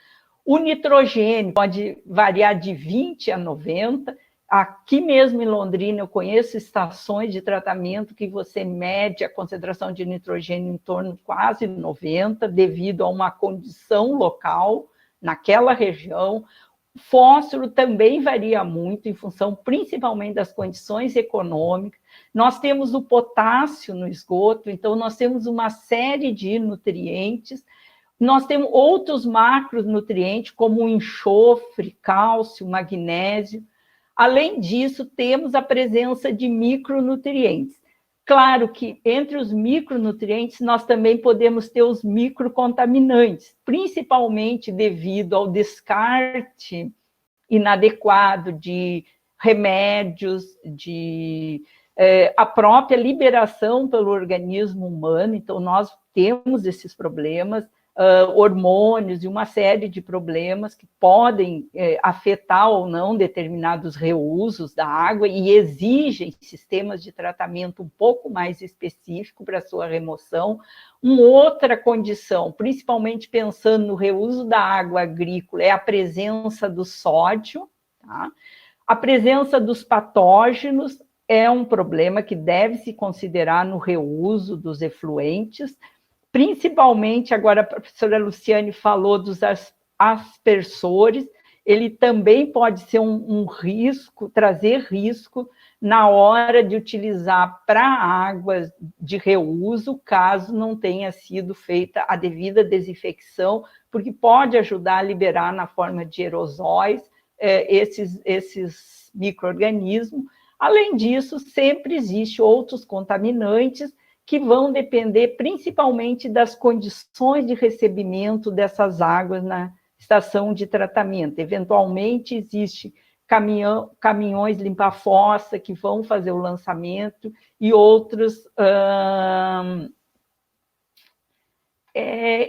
O nitrogênio pode variar de 20 a 90. Aqui mesmo em Londrina, eu conheço estações de tratamento que você mede a concentração de nitrogênio em torno de quase 90, devido a uma condição local naquela região. Fósforo também varia muito, em função principalmente das condições econômicas. Nós temos o potássio no esgoto, então nós temos uma série de nutrientes. Nós temos outros macronutrientes, como o enxofre, cálcio, magnésio. Além disso, temos a presença de micronutrientes. Claro que entre os micronutrientes, nós também podemos ter os microcontaminantes, principalmente devido ao descarte inadequado de remédios, a própria liberação pelo organismo humano. Então, nós temos esses problemas, hormônios e uma série de problemas que podem afetar ou não determinados reusos da água e exigem sistemas de tratamento um pouco mais específico para sua remoção. Uma outra condição, principalmente pensando no reuso da água agrícola, é a presença do sódio, tá? A presença dos patógenos é um problema que deve se considerar no reuso dos efluentes, principalmente, agora a professora Luciane falou dos aspersores, ele também pode ser um risco, trazer risco na hora de utilizar para águas de reuso, caso não tenha sido feita a devida desinfecção, porque pode ajudar a liberar na forma de aerosóis esses micro-organismos. Além disso, sempre existem outros contaminantes que vão depender principalmente das condições de recebimento dessas águas na estação de tratamento. Eventualmente, existem caminhões limpa-fossa que vão fazer o lançamento e outros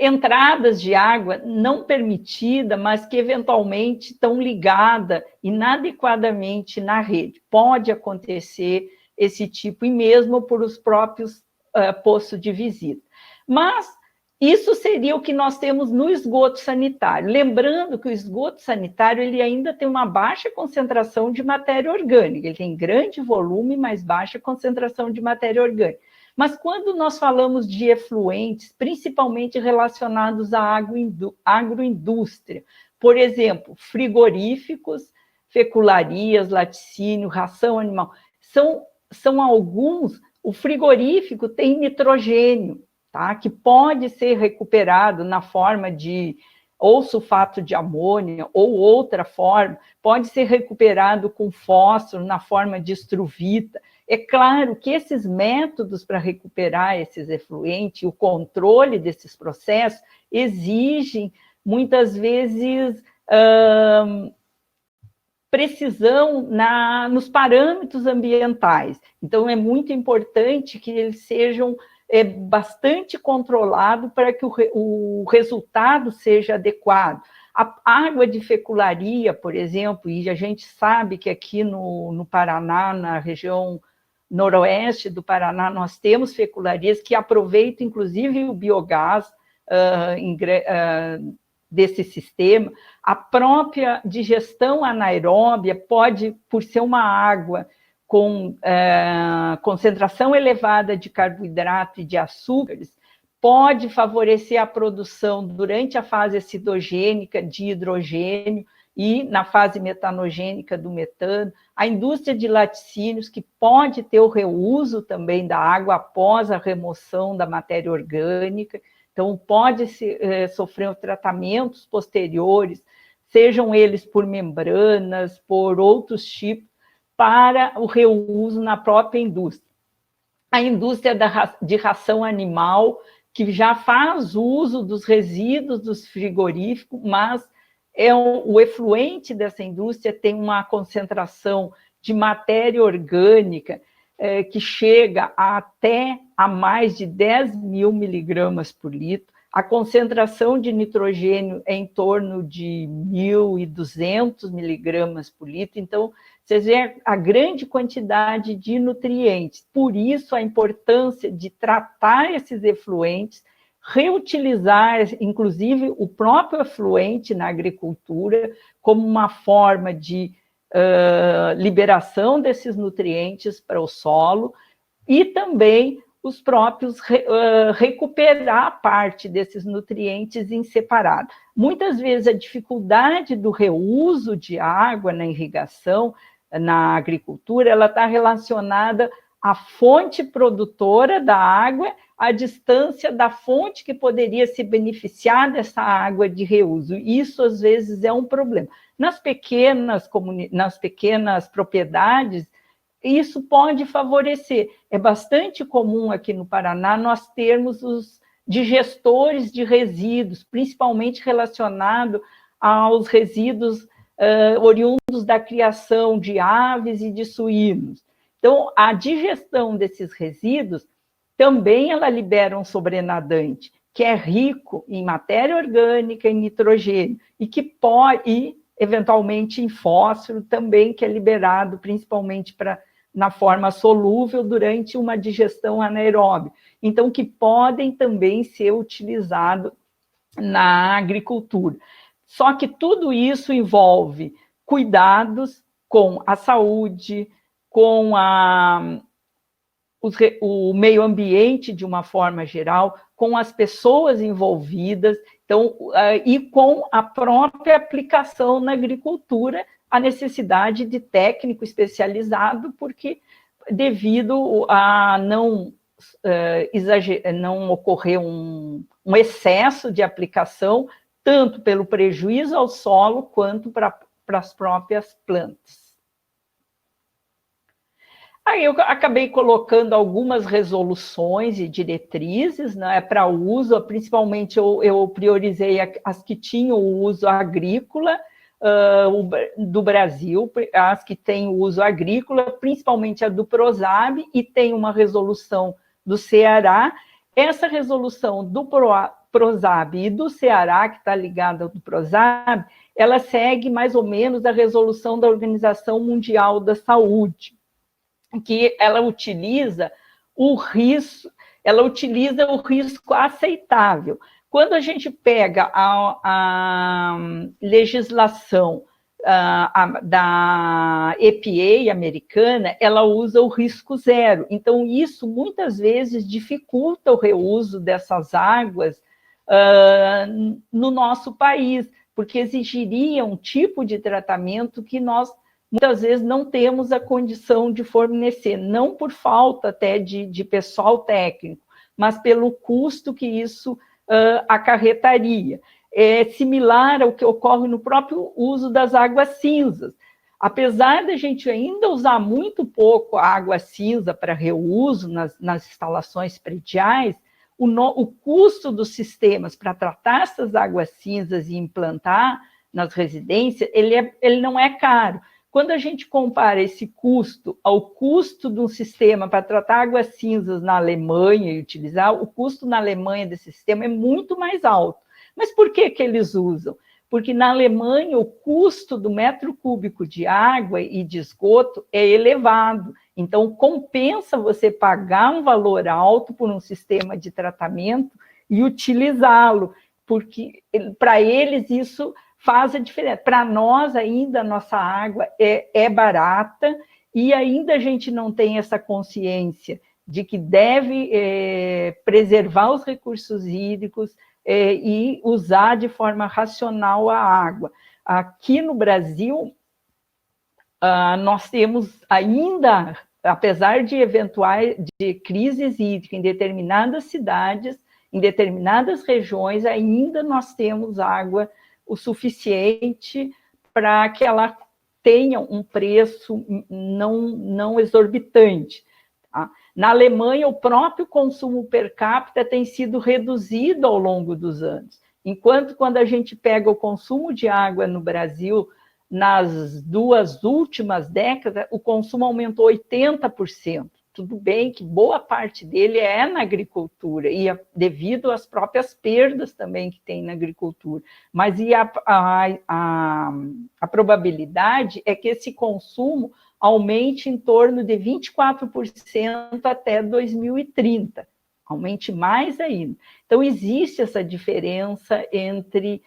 entradas de água não permitida, mas que eventualmente estão ligadas inadequadamente na rede. Pode acontecer esse tipo, e mesmo por os próprios posto de visita. Mas isso seria o que nós temos no esgoto sanitário. Lembrando que o esgoto sanitário ele ainda tem uma baixa concentração de matéria orgânica, ele tem grande volume, mas baixa concentração de matéria orgânica. Mas quando nós falamos de efluentes, principalmente relacionados à agroindústria, por exemplo, frigoríficos, fecularias, laticínio, ração animal, são alguns. O frigorífico tem nitrogênio, tá? Que pode ser recuperado na forma de ou sulfato de amônia ou outra forma, pode ser recuperado com fósforo na forma de estruvita. É claro que esses métodos para recuperar esses efluentes, o controle desses processos, exigem, muitas vezes, precisão nos parâmetros ambientais. Então, é muito importante que eles sejam bastante controlados para que o resultado seja adequado. A água de fecularia, por exemplo, e a gente sabe que aqui no Paraná, na região noroeste do Paraná, nós temos fecularias que aproveitam, inclusive, o biogás desse sistema. A própria digestão anaeróbia pode, por ser uma água com concentração elevada de carboidrato e de açúcares, pode favorecer a produção, durante a fase acidogênica, de hidrogênio e na fase metanogênica do metano. A indústria de laticínios, que pode ter o reuso também da água após a remoção da matéria orgânica. Então, pode sofrer tratamentos posteriores, sejam eles por membranas, por outros tipos, para o reuso na própria indústria. A indústria de ração animal, que já faz uso dos resíduos dos frigoríficos, mas o efluente dessa indústria tem uma concentração de matéria orgânica que chega até a mais de 10.000 miligramas por litro. A concentração de nitrogênio é em torno de 1.200 miligramas por litro. Então, vocês veem a grande quantidade de nutrientes. Por isso, a importância de tratar esses efluentes, reutilizar, inclusive, o próprio efluente na agricultura como uma forma de liberação desses nutrientes para o solo, e também os próprios recuperar parte desses nutrientes em separado. Muitas vezes a dificuldade do reuso de água na irrigação, na agricultura, ela está relacionada à fonte produtora da água, a distância da fonte que poderia se beneficiar dessa água de reuso. Isso, às vezes, é um problema. Nas pequenas propriedades, isso pode favorecer. É bastante comum aqui no Paraná nós termos os digestores de resíduos, principalmente relacionado aos resíduos oriundos da criação de aves e de suínos. Então, a digestão desses resíduos também ela libera um sobrenadante, que é rico em matéria orgânica, em nitrogênio, e que pode, eventualmente, em fósforo também, que é liberado principalmente na forma solúvel durante uma digestão anaeróbica. Então, que podem também ser utilizados na agricultura. Só que tudo isso envolve cuidados com a saúde, com o meio ambiente de uma forma geral, com as pessoas envolvidas, então, e com a própria aplicação na agricultura, a necessidade de técnico especializado, porque devido a não ocorrer um excesso de aplicação, tanto pelo prejuízo ao solo, quanto para as próprias plantas. Aí eu acabei colocando algumas resoluções e diretrizes, né, para uso, principalmente eu priorizei as que tinham o uso agrícola do Brasil, as que têm o uso agrícola, principalmente a do PROSAB, e tem uma resolução do Ceará. Essa resolução do PROSAB e do Ceará, que está ligada ao do PROSAB, ela segue mais ou menos a resolução da Organização Mundial da Saúde, que ela utiliza o risco aceitável. Quando a gente pega a legislação da EPA americana, ela usa o risco zero. Então, isso muitas vezes dificulta o reuso dessas águas no nosso país, porque exigiria um tipo de tratamento que nós muitas vezes não temos a condição de fornecer, não por falta até de pessoal técnico, mas pelo custo que isso acarretaria. É similar ao que ocorre no próprio uso das águas cinzas. Apesar da gente ainda usar muito pouco a água cinza para reuso nas instalações prediais, o custo dos sistemas para tratar essas águas cinzas e implantar nas residências, ele não é caro. Quando a gente compara esse custo ao custo de um sistema para tratar águas cinzas na Alemanha e utilizar, o custo na Alemanha desse sistema é muito mais alto. Mas por que eles usam? Porque na Alemanha o custo do metro cúbico de água e de esgoto é elevado. Então, compensa você pagar um valor alto por um sistema de tratamento e utilizá-lo, porque para eles isso faz a diferença. Para nós, ainda, a nossa água é barata e ainda a gente não tem essa consciência de que deve preservar os recursos hídricos e usar de forma racional a água. Aqui no Brasil, nós temos ainda, apesar de eventuais crises hídricas em determinadas cidades, em determinadas regiões, ainda nós temos água o suficiente para que ela tenha um preço não exorbitante. Tá? Na Alemanha, o próprio consumo per capita tem sido reduzido ao longo dos anos, enquanto quando a gente pega o consumo de água no Brasil, nas 2 últimas décadas, o consumo aumentou 80%. Tudo bem que boa parte dele é na agricultura, e devido às próprias perdas também que tem na agricultura. Mas a probabilidade é que esse consumo aumente em torno de 24% até 2030, aumente mais ainda. Então, existe essa diferença entre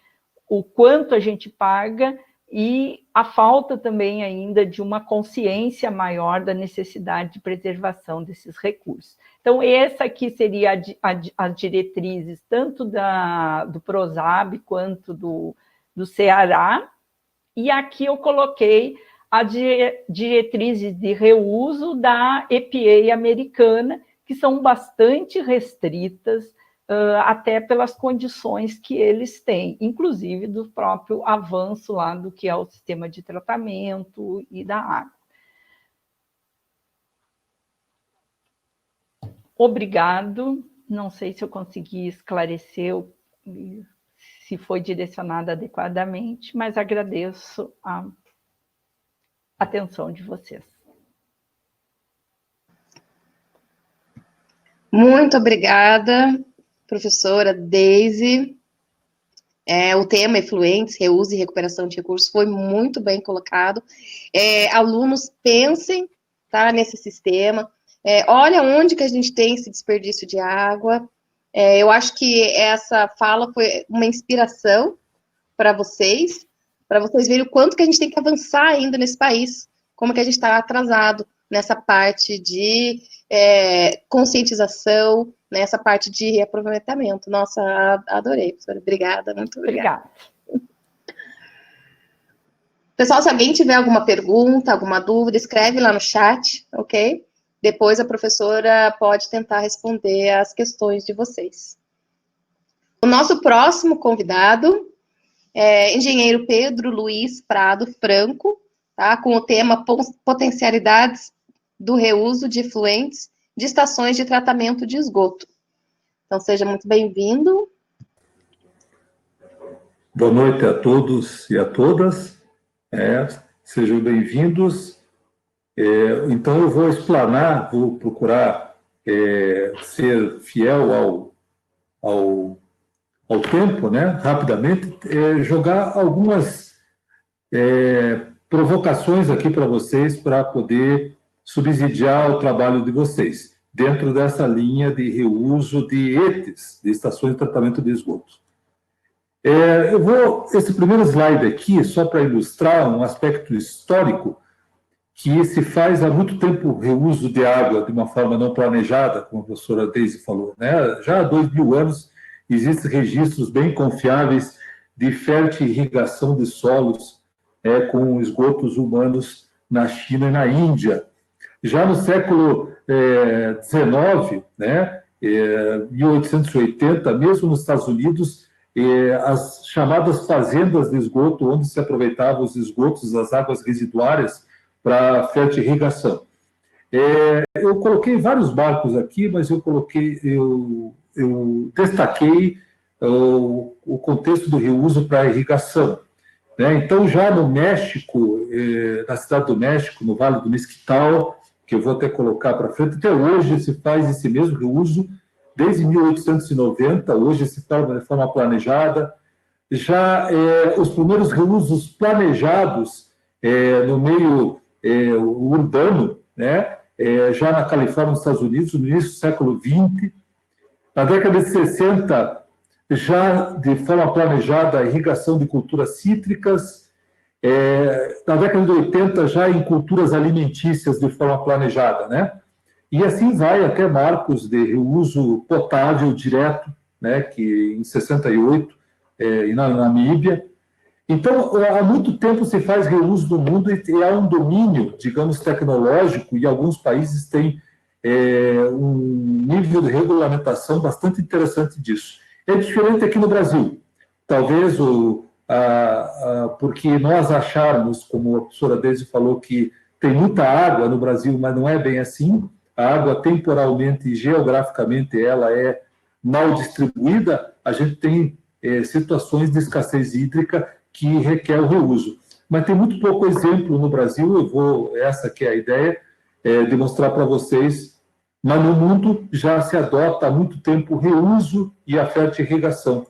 o quanto a gente paga e a falta também ainda de uma consciência maior da necessidade de preservação desses recursos. Então, essa aqui seria as diretrizes tanto do PROSAB quanto do Ceará, e aqui eu coloquei as diretrizes de reuso da EPA americana, que são bastante restritas, até pelas condições que eles têm, inclusive do próprio avanço lá do que é o sistema de tratamento e da água. Obrigado, não sei se eu consegui esclarecer, se foi direcionado adequadamente, mas agradeço a atenção de vocês. Muito obrigada, professora Deise. O tema efluentes, reuso e recuperação de recursos foi muito bem colocado. Alunos, pensem, tá, nesse sistema. Olha onde que a gente tem esse desperdício de água. Eu acho que essa fala foi uma inspiração para vocês verem o quanto que a gente tem que avançar ainda nesse país, como que a gente está atrasado nessa parte de conscientização, nessa parte de reaproveitamento. Nossa, adorei, professora. Obrigada, muito obrigada. Pessoal, se alguém tiver alguma pergunta, alguma dúvida, escreve lá no chat, ok? Depois a professora pode tentar responder as questões de vocês. O nosso próximo convidado é engenheiro Pedro Luiz Prado Franco, tá? Com o tema Potencialidades do reuso de efluentes de estações de tratamento de esgoto. Então, seja muito bem-vindo. Boa noite a todos e a todas. Sejam bem-vindos. Então, eu vou explanar, vou procurar ser fiel ao tempo, né? Rapidamente, jogar algumas provocações aqui para vocês, para poder subsidiar o trabalho de vocês, dentro dessa linha de reuso de ETs, de estações de tratamento de esgotos. Esse primeiro slide aqui, só para ilustrar um aspecto histórico, que se faz há muito tempo reuso de água de uma forma não planejada, como a professora Deise falou, né? Já há 2000 anos existem registros bem confiáveis de fértil irrigação de solos com esgotos humanos na China e na Índia. Já no século XIX, né, 1880, mesmo nos Estados Unidos, as chamadas fazendas de esgoto, onde se aproveitavam os esgotos, as águas residuárias, para fértil irrigação. Eu coloquei vários barcos aqui, mas eu destaquei o contexto do reuso para irrigação. Né? Então, já no México, na cidade do México, no Vale do Mesquital, que eu vou até colocar para frente, até hoje se faz esse mesmo reuso, desde 1890, hoje se faz de forma planejada. Já os primeiros reusos planejados no meio urbano, né? Já na Califórnia, nos Estados Unidos, no início do século XX. Na década de 60, já de forma planejada, a irrigação de culturas cítricas. Na década de 80, já em culturas alimentícias de forma planejada, né? E assim vai até marcos de reuso potável direto, né? Que em 68, e na Namíbia. Então, há muito tempo se faz reuso no mundo e há um domínio, digamos, tecnológico, e alguns países têm um nível de regulamentação bastante interessante disso. É diferente aqui no Brasil. Talvez porque nós acharmos, como a professora Deise falou, que tem muita água no Brasil, mas não é bem assim. A água, temporalmente e geograficamente, ela é mal distribuída. A gente tem situações de escassez hídrica que requer o reuso. Mas tem muito pouco exemplo no Brasil, essa que é a ideia, de mostrar para vocês, mas no mundo já se adota há muito tempo o reuso e a fértil irrigação.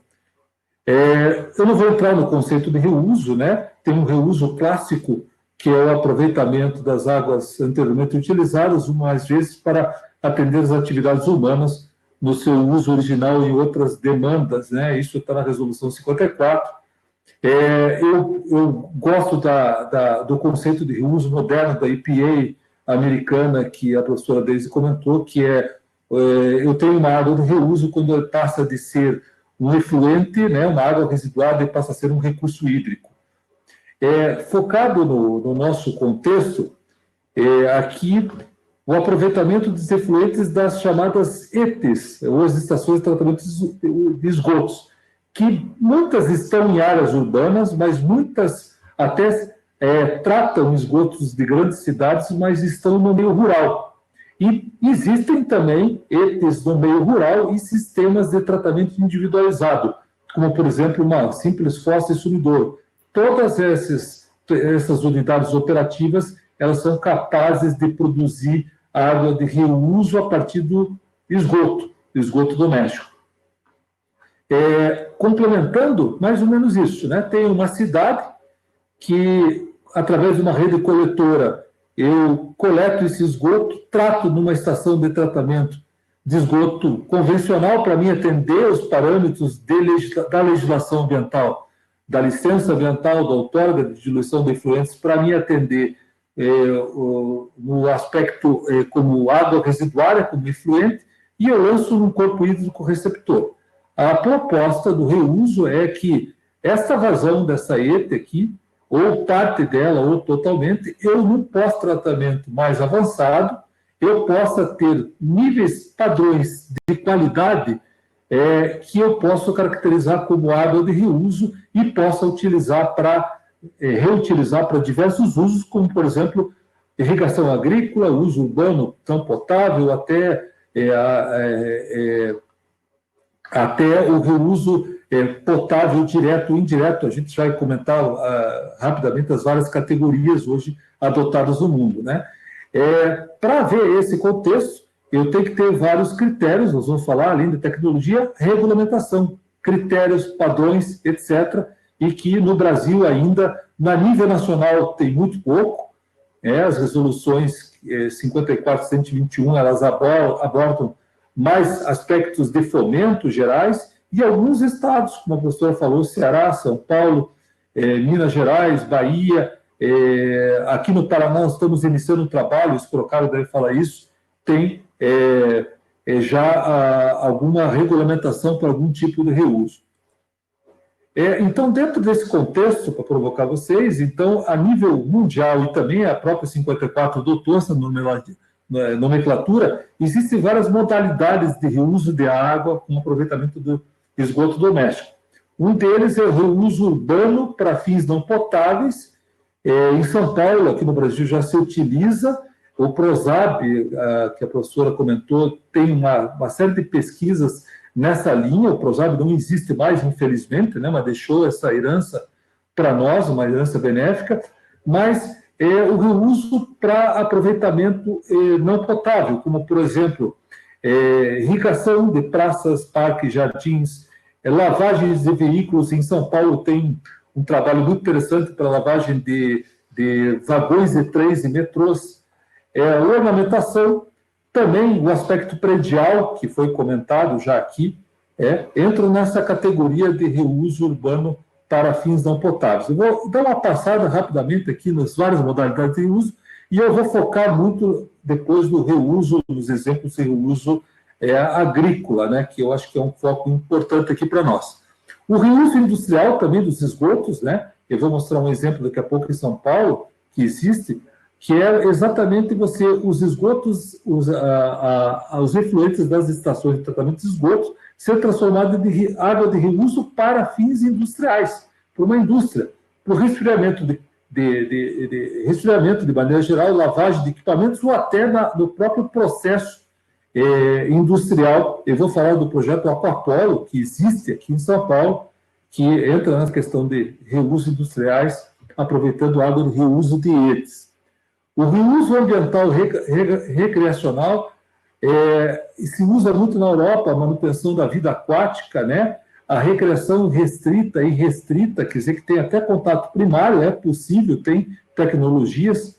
Eu não vou entrar no conceito de reuso, né? Tem um reuso clássico, que é o aproveitamento das águas anteriormente utilizadas, umas vezes para atender as atividades humanas no seu uso original e outras demandas, né? Isso está na Resolução 54. Eu gosto do conceito de reuso moderno da EPA americana, que a professora Deise comentou, que eu tenho uma água de reuso quando ela passa de ser um efluente, né, uma água residuada, e passa a ser um recurso hídrico. Focado no nosso contexto, aqui o aproveitamento dos efluentes das chamadas ETs, ou as estações de tratamento de esgotos, que muitas estão em áreas urbanas, mas muitas até tratam esgotos de grandes cidades, mas estão no meio rural. E existem também ETs no meio rural e sistemas de tratamento individualizado, como, por exemplo, uma simples fossa e sumidor. Todas essas unidades operativas, elas são capazes de produzir água de reuso a partir do esgoto doméstico. Complementando, mais ou menos isso, né? Tem uma cidade que, através de uma rede coletora, eu coleto esse esgoto, trato numa estação de tratamento de esgoto convencional para mim atender os parâmetros da legislação ambiental, da licença ambiental, da outorga de diluição de efluentes, para mim atender no aspecto como água residuária, como efluente, e eu lanço num corpo hídrico receptor. A proposta do reuso é que esta vazão dessa ET aqui, ou parte dela, ou totalmente, eu, num pós-tratamento mais avançado, eu possa ter níveis padrões de qualidade que eu posso caracterizar como água de reuso e possa utilizar reutilizar para diversos usos, como, por exemplo, irrigação agrícola, uso urbano tão potável, até o reuso potável direto e indireto. A gente vai comentar rapidamente as várias categorias hoje adotadas no mundo, né? Para ver esse contexto, eu tenho que ter vários critérios, nós vamos falar, além de tecnologia, regulamentação, critérios, padrões, etc., e que no Brasil ainda, na nível nacional, tem muito pouco. As resoluções 54 e 121, elas abordam mais aspectos de fomento gerais, e alguns estados, como a professora falou, Ceará, São Paulo, Minas Gerais, Bahia, aqui no Paraná nós estamos iniciando um trabalho, o Sprocaro deve falar isso, tem já alguma regulamentação para algum tipo de reuso. Então, dentro desse contexto, para provocar vocês, então, a nível mundial e também a própria 54 adotou essa nomenclatura, existem várias modalidades de reuso de água com aproveitamento do esgoto doméstico. Um deles é o reuso urbano para fins não potáveis. Em São Paulo, aqui no Brasil, já se utiliza. O PROSAB, que a professora comentou, tem uma série de pesquisas nessa linha. O PROSAB não existe mais, infelizmente, né, mas deixou essa herança para nós, uma herança benéfica, mas o reuso para aproveitamento não potável, como, por exemplo, irrigação de praças, parques, jardins, lavagens de veículos. Em São Paulo tem um trabalho muito interessante para lavagem de vagões de trens e metrôs, ornamentação, também o aspecto predial, que foi comentado já aqui, entra nessa categoria de reuso urbano para fins não potáveis. Eu vou dar uma passada rapidamente aqui nas várias modalidades de reuso, e eu vou focar muito depois no reuso, nos exemplos de reuso agrícola, né, que eu acho que é um foco importante aqui para nós. O reuso industrial também dos esgotos, né, eu vou mostrar um exemplo daqui a pouco em São Paulo, que existe, que é exatamente os esgotos, os efluentes das estações de tratamento de esgotos, ser transformado em água de reuso para fins industriais, para uma indústria, para o resfriamento resfriamento de maneira geral, lavagem de equipamentos ou até no próprio processo industrial. Eu vou falar do projeto Aquapolo, que existe aqui em São Paulo, que entra na questão de reuso industriais, aproveitando água de reuso de ETs. O reuso ambiental recreacional se usa muito na Europa, a manutenção da vida aquática, né? A recreação restrita e restrita, quer dizer que tem até contato primário, é possível, tem tecnologias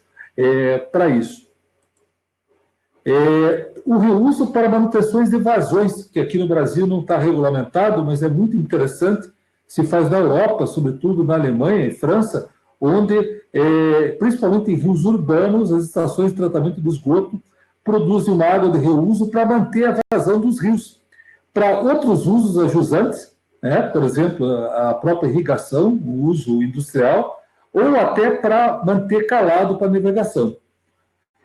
para isso. O reuso para manutenções de vazões, que aqui no Brasil não está regulamentado, mas é muito interessante, se faz na Europa, sobretudo na Alemanha e França, onde, principalmente em rios urbanos, as estações de tratamento do esgoto produzem uma água de reuso para manter a vazão dos rios. Para outros usos ajusantes, né, por exemplo, a própria irrigação, o uso industrial, ou até para manter calado para navegação.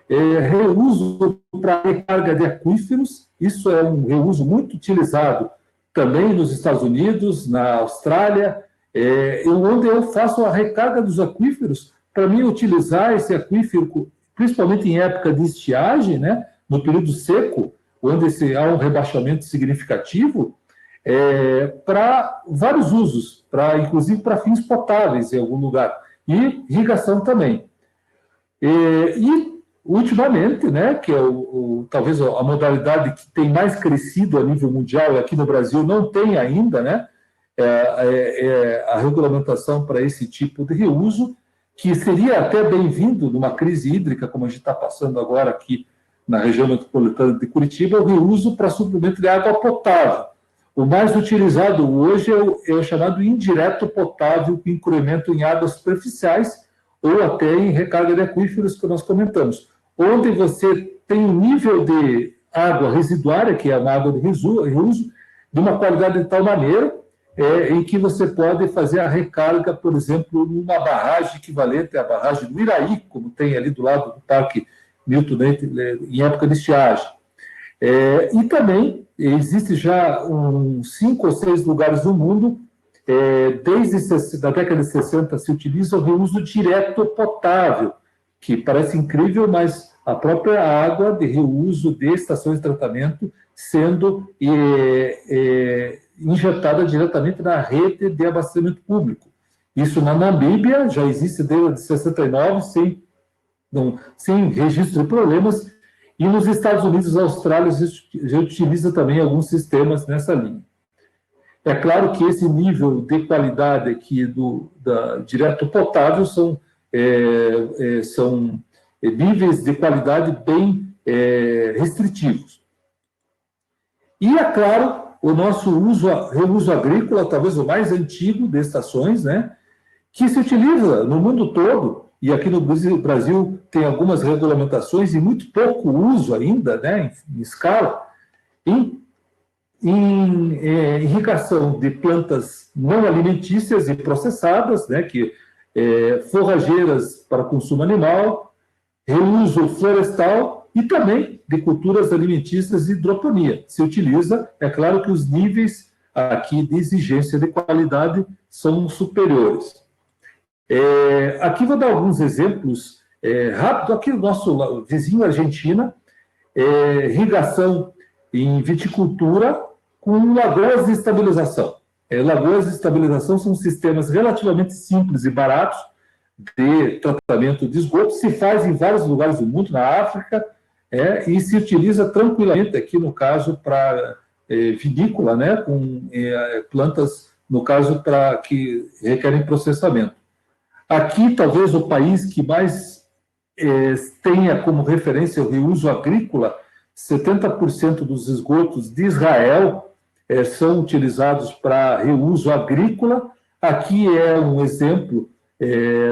reuso para recarga de aquíferos, isso é um reuso muito utilizado também nos Estados Unidos, na Austrália, onde eu faço a recarga dos aquíferos para mim utilizar esse aquífero, principalmente em época de estiagem, né, no período seco, onde há um rebaixamento significativo, para vários usos, inclusive para fins potáveis em algum lugar, e irrigação também. E, ultimamente, né, que é talvez a modalidade que tem mais crescido a nível mundial, e aqui no Brasil não tem ainda, né, a regulamentação para esse tipo de reuso, que seria até bem-vindo numa crise hídrica, como a gente está passando agora aqui na região metropolitana de Curitiba, o reuso para suprimento de água potável. O mais utilizado hoje é o chamado indireto potável, com incremento em águas superficiais ou até em recarga de aquíferos, que nós comentamos, onde você tem um nível de água residuária, que é uma água de reuso, de uma qualidade de tal maneira em que você pode fazer a recarga, por exemplo, numa barragem equivalente à barragem do Iraí, como tem ali do lado do Parque Milton Leite, em época de estiagem. E também existe já uns 5 ou 6 lugares no mundo, desde a década de 60 se utiliza o reuso direto potável, que parece incrível, mas a própria água de reuso de estações de tratamento sendo injetada diretamente na rede de abastecimento público. Isso na Namíbia já existe desde 69, sem registro de problemas, e nos Estados Unidos e Austrália já utiliza também alguns sistemas nessa linha. É claro que esse nível de qualidade aqui da direto potável são níveis de qualidade bem restritivos. E, é claro, o nosso reuso agrícola, talvez o mais antigo de estações, né, que se utiliza no mundo todo, e aqui no Brasil tem algumas regulamentações e muito pouco uso ainda, né, em escala, em irrigação de plantas não alimentícias e processadas, né, forrageiras para consumo animal, reuso florestal e também de culturas alimentícias e hidroponia. Se utiliza, é claro que os níveis aqui de exigência de qualidade são superiores. Aqui vou dar alguns exemplos rápido. Aqui no nosso vizinho Argentina, irrigação em viticultura com lagoas de estabilização. Lagoas de estabilização são sistemas relativamente simples e baratos de tratamento de esgoto, se faz em vários lugares do mundo, na África, e se utiliza tranquilamente aqui, no caso, para vinícola, né, com plantas, no caso, que requerem processamento. Aqui, talvez, o país que mais tenha como referência o reuso agrícola, 70% dos esgotos de Israel são utilizados para reuso agrícola. Aqui é um exemplo,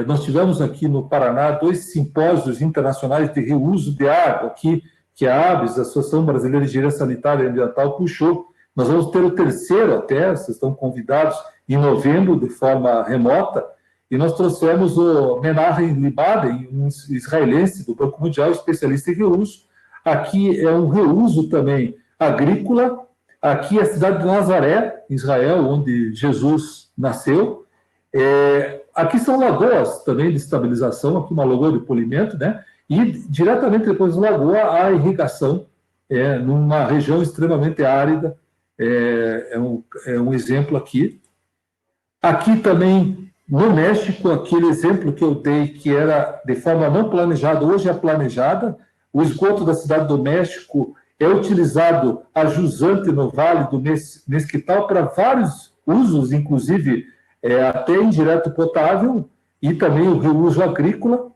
nós tivemos aqui no Paraná 2 simpósios internacionais de reuso de água, que a ABS, a Associação Brasileira de Engenharia Sanitária e Ambiental, puxou. Nós vamos ter o 3º até, vocês estão convidados, em novembro, de forma remota, e nós trouxemos o Menahem Libaden, um israelense do Banco Mundial, especialista em reuso. Aqui é um reuso também agrícola. Aqui é a cidade de Nazaré, Israel, onde Jesus nasceu. Aqui são lagoas também de estabilização, aqui uma lagoa de polimento, né? E diretamente depois da lagoa, a irrigação numa região extremamente árida. É um exemplo aqui. Aqui também, no México, aquele exemplo que eu dei, que era de forma não planejada, hoje é planejada. O esgoto da cidade do México é utilizado a jusante no Vale do Mesquital para vários usos, inclusive até indireto potável e também o reuso agrícola.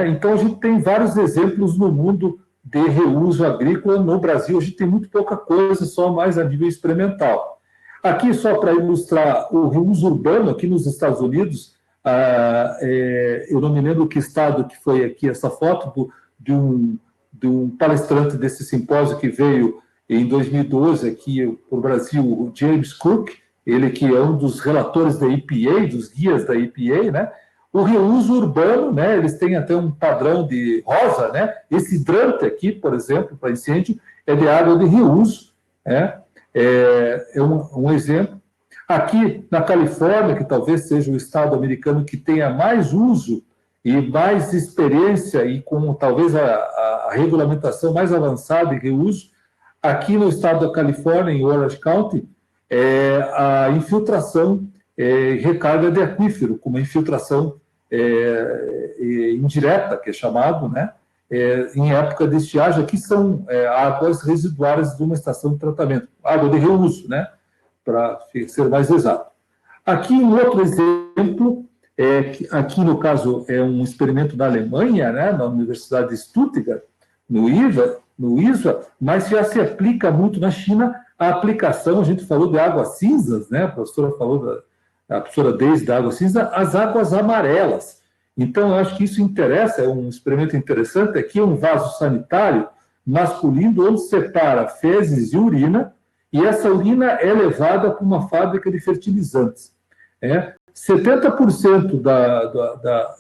Então, a gente tem vários exemplos no mundo de reuso agrícola. No Brasil, a gente tem muito pouca coisa, só mais a nível experimental. Aqui, só para ilustrar o reuso urbano, aqui nos Estados Unidos, eu não me lembro que estado que foi aqui essa foto, de um palestrante desse simpósio que veio em 2012 aqui para o Brasil, o James Cook, ele que é um dos relatores da EPA, dos guias da EPA, né, O reuso urbano, né, eles têm até um padrão de rosa, né? Esse hidrante aqui, por exemplo, para incêndio, é de água de reuso, né? É um exemplo. Aqui na Califórnia, que talvez seja o estado americano que tenha mais uso e mais experiência e com talvez a regulamentação mais avançada em reuso, aqui no estado da Califórnia, em Orange County, a infiltração e recarga de aquífero, com uma infiltração indireta, que é chamado, né? Em época de estiagem, aqui são águas residuárias de uma estação de tratamento, água de reuso, né? Para ser mais exato. Aqui um outro exemplo, aqui no caso é um experimento da Alemanha, né? Na Universidade de Stuttgart, no ISA, mas já se aplica muito na China a aplicação, a gente falou de águas cinzas, né? A professora falou a professora Deise da água cinza, as águas amarelas. Então, eu acho que isso interessa, é um experimento interessante. Aqui é um vaso sanitário masculino, onde separa fezes e urina, e essa urina é levada para uma fábrica de fertilizantes. 70%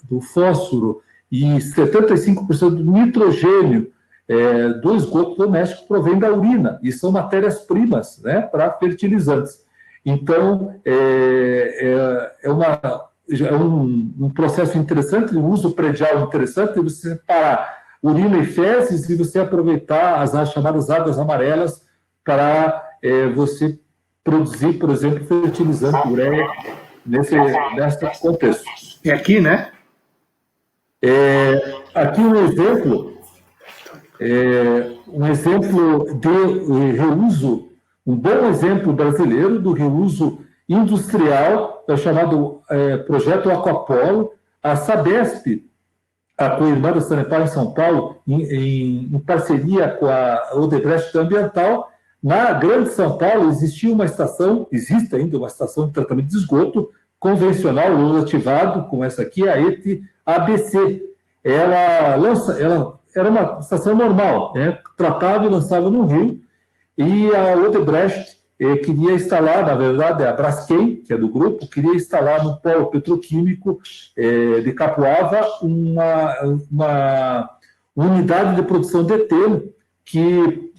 do fósforo e 75% do nitrogênio do esgoto doméstico provém da urina, e são matérias-primas, né, para fertilizantes. Então, é um processo interessante, um uso predial interessante, de você separar urina e fezes e você aproveitar as chamadas águas amarelas para você produzir, por exemplo, fertilizante ureia nesse contexto. É aqui, né? Aqui um exemplo de reuso, um bom exemplo brasileiro do reuso industrial, é o chamado Projeto Aquapolo. A Sabesp, a Coirmã da Sanepar em São Paulo, em parceria com a Odebrecht Ambiental, na Grande São Paulo existe ainda uma estação de tratamento de esgoto convencional, ou ativado, como essa aqui, a ET-ABC. Ela era uma estação normal, né? Tratava e lançava no rio, e a Odebrecht queria instalar, na verdade, a Braskem, que é do grupo, queria instalar no polo petroquímico de Capuava uma unidade de produção de eteno que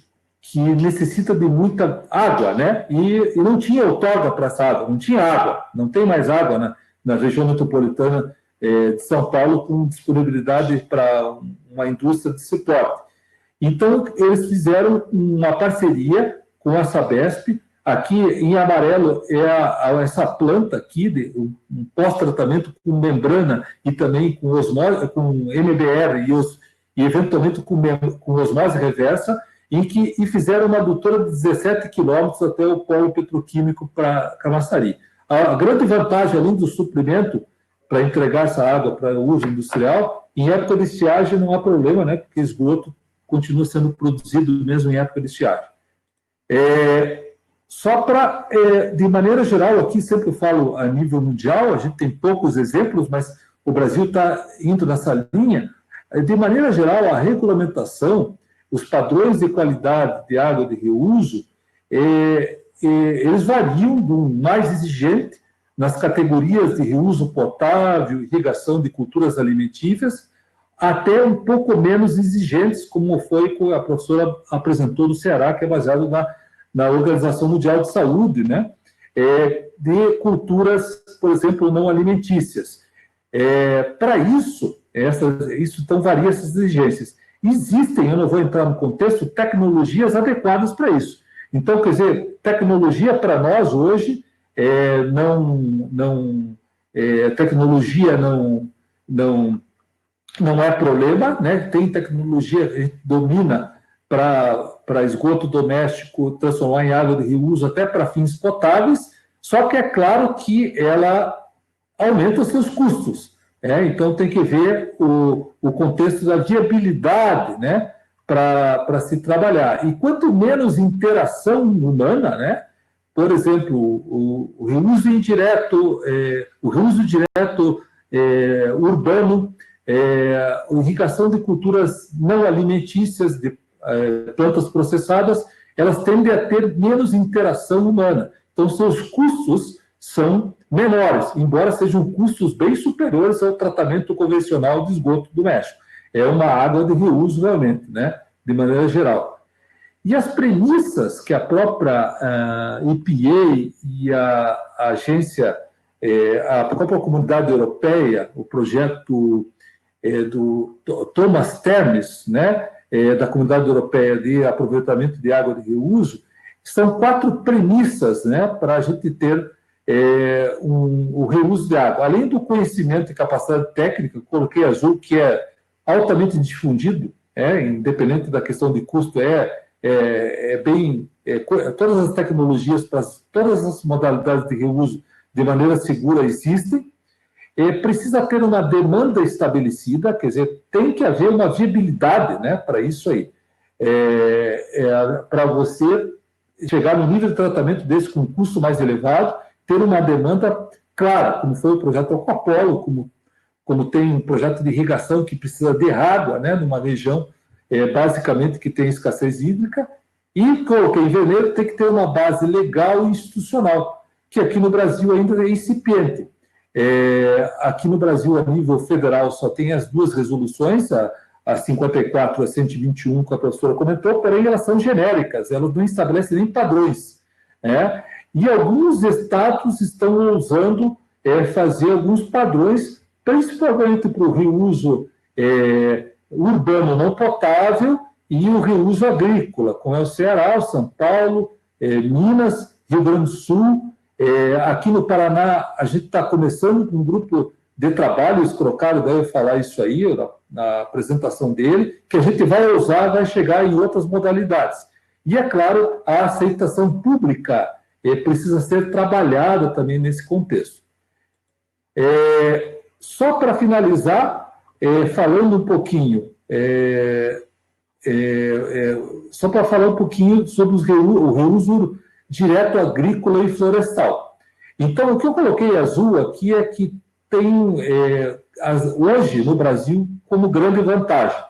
necessita de muita água, né? E não tinha outorga para essa água, não tinha água, não tem mais água na região metropolitana de São Paulo com disponibilidade para uma indústria de suporte. Então, eles fizeram uma parceria com a Sabesp. Aqui, em amarelo, essa planta aqui, um pós-tratamento com membrana e também com osmose, com MBR e eventualmente com osmose reversa, e fizeram uma adutora de 17 quilômetros até o polo petroquímico para Camaçari. A grande vantagem, além do suprimento, para entregar essa água para uso industrial, em época de estiagem não há problema, né? Porque esgoto continua sendo produzido mesmo em época de estiagem. Só para, de maneira geral, aqui sempre falo a nível mundial, a gente tem poucos exemplos, mas o Brasil está indo nessa linha. De maneira geral, a regulamentação, os padrões de qualidade de água de reuso, eles variam do mais exigente nas categorias de reuso potável, irrigação de culturas alimentícias, até um pouco menos exigentes, como foi que a professora apresentou no Ceará, que é baseado na Organização Mundial de Saúde, né? De culturas, por exemplo, não alimentícias. Para isso então varia essas exigências. Existem, eu não vou entrar no contexto, tecnologias adequadas para isso. Então, quer dizer, tecnologia para nós hoje, tecnologia não é problema, né? Tem tecnologia que domina para esgoto doméstico, transformar em água de reuso, até para fins potáveis, só que é claro que ela aumenta os seus custos. Então, tem que ver o contexto da viabilidade, né, para se trabalhar. E quanto menos interação humana, né, por exemplo, o reuso indireto, o reuso direto urbano, a irrigação de culturas não alimentícias, de plantas processadas, elas tendem a ter menos interação humana. Então, seus custos são menores, embora sejam custos bem superiores ao tratamento convencional de esgoto do México. É uma água de reuso, realmente, né, de maneira geral. E as premissas que a própria EPA e a agência, a própria Comunidade Europeia, o projeto do Thomas Termes, né, da Comunidade Europeia de Aproveitamento de Água de Reuso, são 4 premissas, né, para a gente ter o reuso de água. Além do conhecimento e capacidade técnica, coloquei azul, que é altamente difundido, independente da questão de custo, todas as tecnologias para todas as modalidades de reuso de maneira segura existem. Precisa ter uma demanda estabelecida, quer dizer, tem que haver uma viabilidade, né, para isso aí. Para você chegar no nível de tratamento desse com um custo mais elevado, ter uma demanda clara, como foi o projeto Aquapolo, como tem um projeto de irrigação que precisa de água, né, numa região basicamente que tem escassez hídrica, e coloquei em vermelho, tem que ter uma base legal e institucional, que aqui no Brasil ainda é incipiente. Aqui no Brasil, a nível federal, só tem as 2 resoluções, a 54 e a 121, que a professora comentou, porém elas são genéricas, elas não estabelecem nem padrões, né? E alguns estados estão ousando fazer alguns padrões, principalmente para o reuso urbano não potável e o reuso agrícola, como é o Ceará, o São Paulo, Minas, Rio Grande do Sul. Aqui no Paraná, a gente está começando com um grupo de trabalho, o Escrocado deve falar isso aí na apresentação dele, que a gente vai usar, vai chegar em outras modalidades. E, é claro, a aceitação pública precisa ser trabalhada também nesse contexto. Só para finalizar, falando um pouquinho, só para falar um pouquinho sobre o reuso direto agrícola e florestal. Então, o que eu coloquei azul aqui é que tem, hoje, no Brasil, como grande vantagem.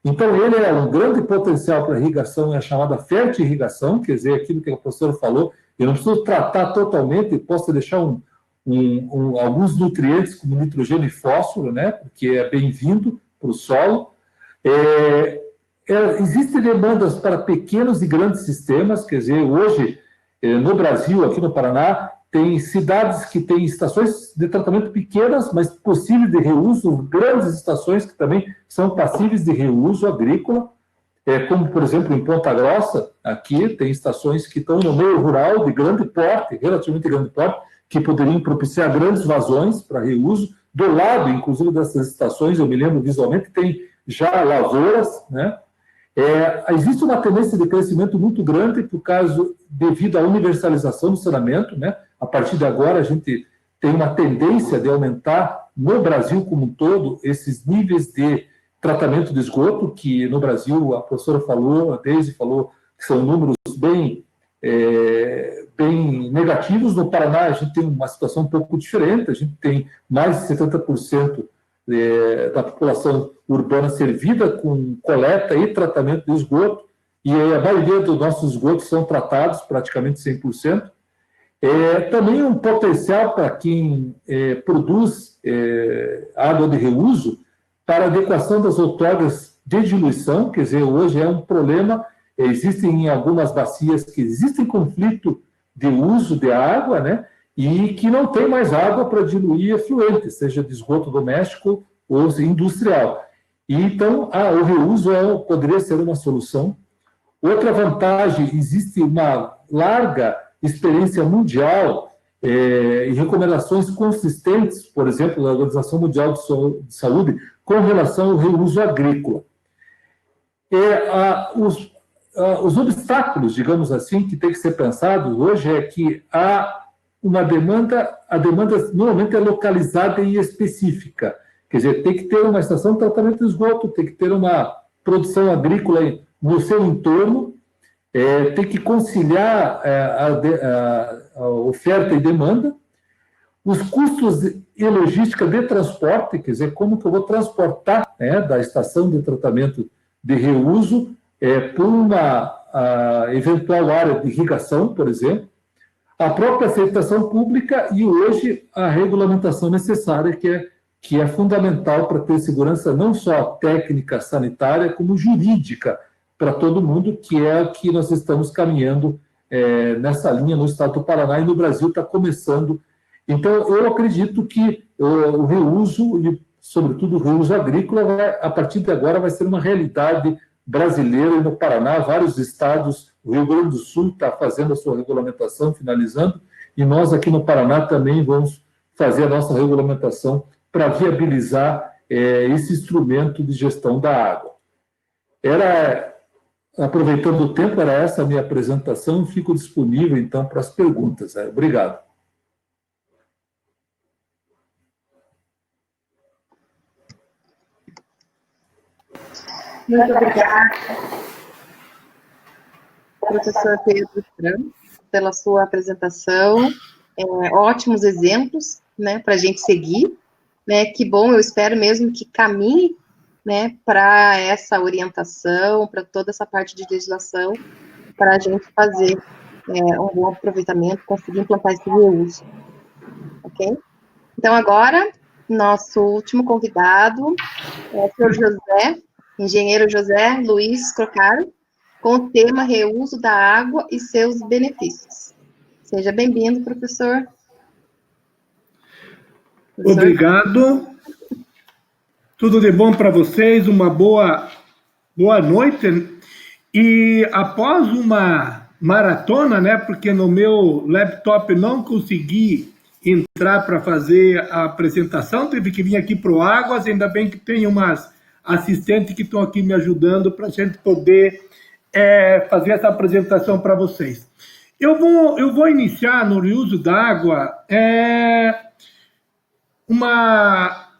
Então, ele é um grande potencial para irrigação, é a chamada fertirrigação, quer dizer, aquilo que a professora falou, eu não preciso tratar totalmente, posso deixar alguns nutrientes, como nitrogênio e fósforo, né, porque é bem-vindo para o solo. Existem demandas para pequenos e grandes sistemas, quer dizer, hoje, no Brasil, aqui no Paraná, tem cidades que têm estações de tratamento pequenas, mas possíveis de reuso, grandes estações que também são passíveis de reuso agrícola, como, por exemplo, em Ponta Grossa, aqui tem estações que estão no meio rural de grande porte, relativamente grande porte, que poderiam propiciar grandes vazões para reuso. Do lado, inclusive, dessas estações, eu me lembro visualmente, tem já lavouras, né? Existe uma tendência de crescimento muito grande devido à universalização do saneamento, né? A partir de agora, a gente tem uma tendência de aumentar no Brasil como um todo esses níveis de tratamento de esgoto, que no Brasil, a professora falou, a Deise falou, que são números bem negativos. No Paraná, a gente tem uma situação um pouco diferente, a gente tem mais de 70% da população urbana servida com coleta e tratamento de esgoto, e a maioria dos nossos esgotos são tratados, praticamente 100%. Também um potencial para quem produz água de reuso para adequação das outorgas de diluição, quer dizer, hoje é um problema, existem em algumas bacias que existem conflito de uso de água, né, e que não tem mais água para diluir efluentes, seja de esgoto doméstico ou industrial. E, então, o reuso poderia ser uma solução. Outra vantagem, existe uma larga experiência mundial e recomendações consistentes, por exemplo, da Organização Mundial de Saúde, com relação ao reuso agrícola. Os obstáculos, digamos assim, que tem que ser pensados hoje é que há uma demanda, a demanda normalmente é localizada e específica. Quer dizer, tem que ter uma estação de tratamento de esgoto, tem que ter uma produção agrícola no seu entorno, tem que conciliar a oferta e demanda, os custos e logística de transporte, quer dizer, como que eu vou transportar da estação de tratamento de reuso para uma eventual área de irrigação, por exemplo, a própria aceitação pública e hoje a regulamentação necessária, que é fundamental para ter segurança não só técnica, sanitária, como jurídica para todo mundo, que é o que nós estamos caminhando nessa linha no estado do Paraná, e no Brasil está começando. Então, eu acredito que o reuso, e sobretudo o reuso agrícola, a partir de agora vai ser uma realidade brasileira, e no Paraná, vários estados, o Rio Grande do Sul está fazendo a sua regulamentação, finalizando, e nós aqui no Paraná também vamos fazer a nossa regulamentação para viabilizar esse instrumento de gestão da água. Aproveitando o tempo, era essa a minha apresentação, fico disponível, então, para as perguntas. Obrigado. Muito obrigada, professor Pedro Franco, pela sua apresentação. Ótimos exemplos, né, para a gente seguir. Né, que bom, eu espero mesmo que caminhe, né, para essa orientação, para toda essa parte de legislação, para a gente fazer um bom aproveitamento, conseguir implantar esse reuso. Ok? Então, agora, nosso último convidado é o senhor José, engenheiro José Luiz Crocaro, com o tema reuso da água e seus benefícios. Seja bem-vindo, professor. Obrigado. Tudo de bom para vocês, uma boa noite. E após uma maratona, né, porque no meu laptop não consegui entrar para fazer a apresentação, tive que vir aqui para o Águas, ainda bem que tem umas assistentes que estão aqui me ajudando para a gente poder fazer essa apresentação para vocês. Eu vou iniciar no reuso da água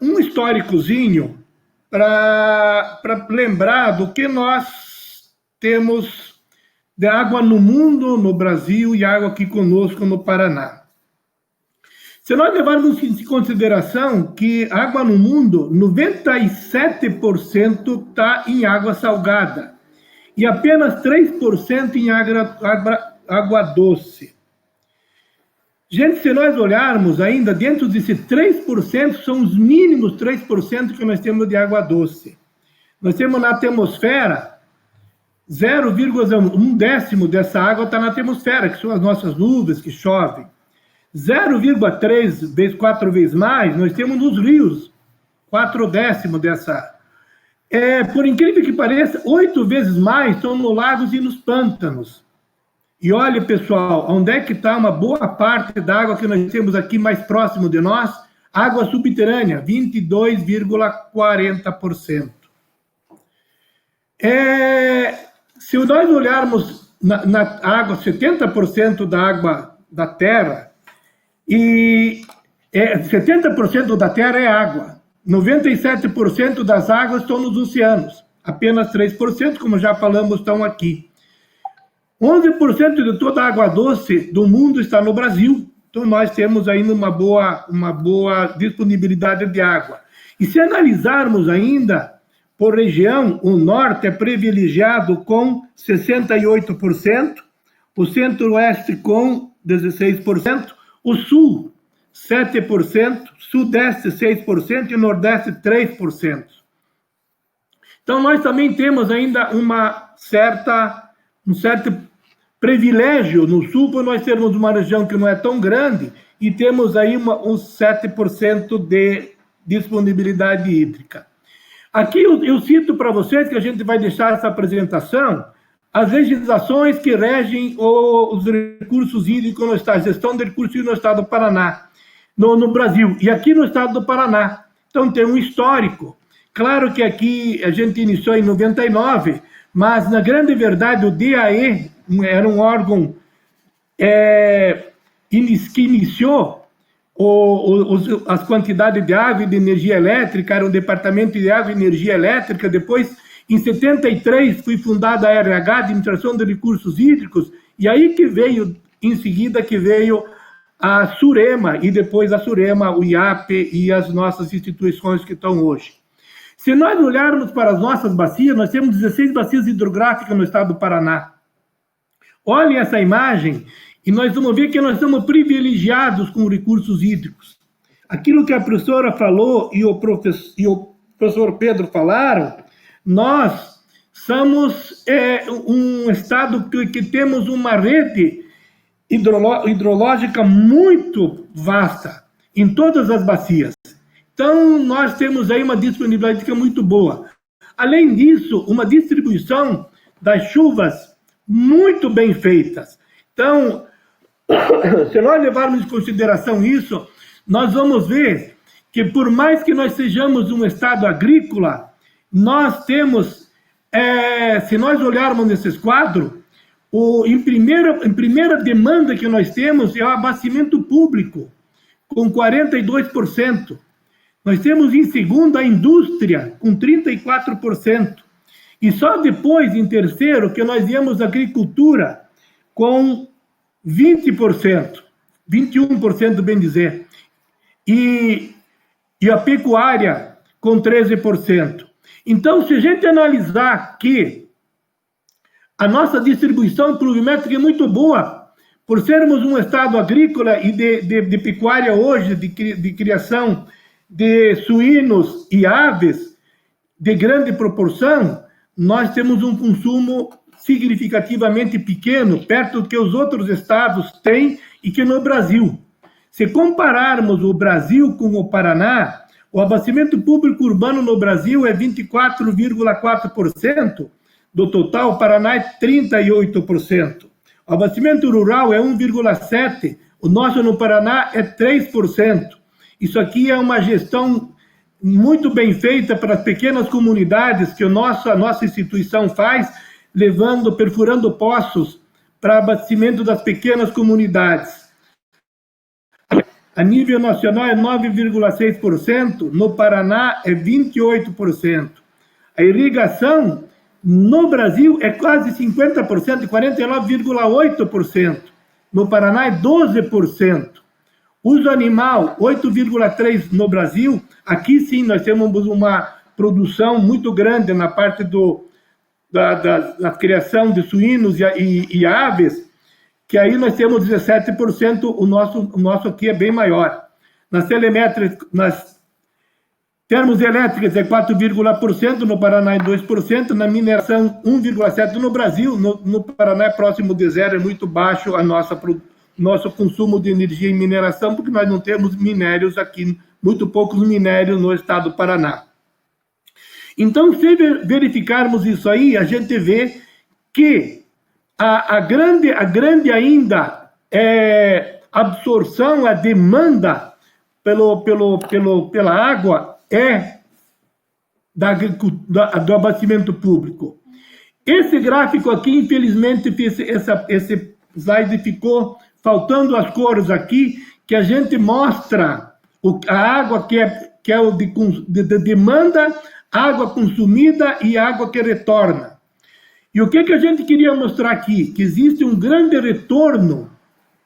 um históricozinho para lembrar do que nós temos de água no mundo, no Brasil, e água aqui conosco no Paraná. Se nós levarmos em consideração que água no mundo, 97% está em água salgada e apenas 3% em água doce. Gente, se nós olharmos ainda, dentro desse 3%, são os mínimos 3% que nós temos de água doce. Nós temos na atmosfera, 0,1 décimo dessa água está na atmosfera, que são as nossas nuvens que chovem. 0,3 vezes, 4 vezes mais, nós temos nos rios, 4 décimos dessa. Por incrível que pareça, 8 vezes mais estão nos lagos e nos pântanos. E olha, pessoal, onde é que está uma boa parte da água que nós temos aqui mais próximo de nós? Água subterrânea, 22,40%. Se nós olharmos na água, 70% da água da Terra, e 70% da Terra é água, 97% das águas estão nos oceanos, apenas 3%, como já falamos, estão aqui. 11% de toda a água doce do mundo está no Brasil. Então, nós temos ainda uma boa disponibilidade de água. E se analisarmos ainda por região, o norte é privilegiado com 68%, o centro-oeste com 16%, o sul 7%, sudeste 6% e nordeste 3%. Então, nós também temos ainda um certo privilégio no sul, por nós termos uma região que não é tão grande, e temos aí uns 7% de disponibilidade hídrica. Aqui eu cito para vocês, que a gente vai deixar essa apresentação, as legislações que regem os recursos hídricos no estado, a gestão de recursos hídricos no estado do Paraná, no Brasil, e aqui no estado do Paraná. Então, tem um histórico. Claro que aqui a gente iniciou em 99, mas, na grande verdade, o DAE era um órgão que iniciou as quantidades de água e de energia elétrica, era um departamento de água e energia elétrica. Depois, em 73, foi fundada a RH, Administração de Recursos Hídricos, e aí que veio, em seguida, que veio a Surema, e depois a Surema, o IAP e as nossas instituições que estão hoje. Se nós olharmos para as nossas bacias, nós temos 16 bacias hidrográficas no estado do Paraná. Olhem essa imagem, e nós vamos ver que nós estamos privilegiados com recursos hídricos. Aquilo que a professora falou e o professor Pedro falaram, nós somos um estado que temos uma rede hidrológica muito vasta em todas as bacias. Então, nós temos aí uma disponibilidade muito boa. Além disso, uma distribuição das chuvas muito bem feitas. Então, se nós levarmos em consideração isso, nós vamos ver que, por mais que nós sejamos um estado agrícola, nós temos, se nós olharmos nesses quadros, em primeira demanda que nós temos é o abastecimento público, com 42%. Nós temos em segunda a indústria, com 34%. E só depois, em terceiro, que nós viemos a agricultura, com 20%, 21%, bem dizer. E a pecuária, com 13%. Então, se a gente analisar que a nossa distribuição pluviométrica é muito boa, por sermos um estado agrícola e de pecuária hoje, de criação de suínos e aves de grande proporção, nós temos um consumo significativamente pequeno, perto do que os outros estados têm e que no Brasil. Se compararmos o Brasil com o Paraná, o abastecimento público urbano no Brasil é 24,4%, do total, o Paraná é 38%. O abastecimento rural é 1,7%, o nosso no Paraná é 3%. Isso aqui é uma gestão muito bem feita para as pequenas comunidades que a nossa instituição faz, perfurando poços para abastecimento das pequenas comunidades. A nível nacional é 9,6%, no Paraná é 28%. A irrigação no Brasil é quase 50%, 49,8%. No Paraná é 12%. Uso animal, 8,3% no Brasil. Aqui sim nós temos uma produção muito grande na parte da criação de suínos e aves, que aí nós temos 17%, o nosso aqui é bem maior. Nas termoelétricas é 4,1%, no Paraná é 2%, na mineração 1,7% no Brasil, no Paraná é próximo de zero, é muito baixo nosso consumo de energia em mineração, porque nós não temos minérios aqui, muito poucos minérios no estado do Paraná. Então, se verificarmos isso aí, a gente vê que a grande ainda absorção, a demanda pela água do abastecimento público. Esse gráfico aqui, infelizmente, esse slide ficou faltando as cores aqui, que a gente mostra a água que é o de demanda, água consumida e água que retorna. E o que a gente queria mostrar aqui? Que existe um grande retorno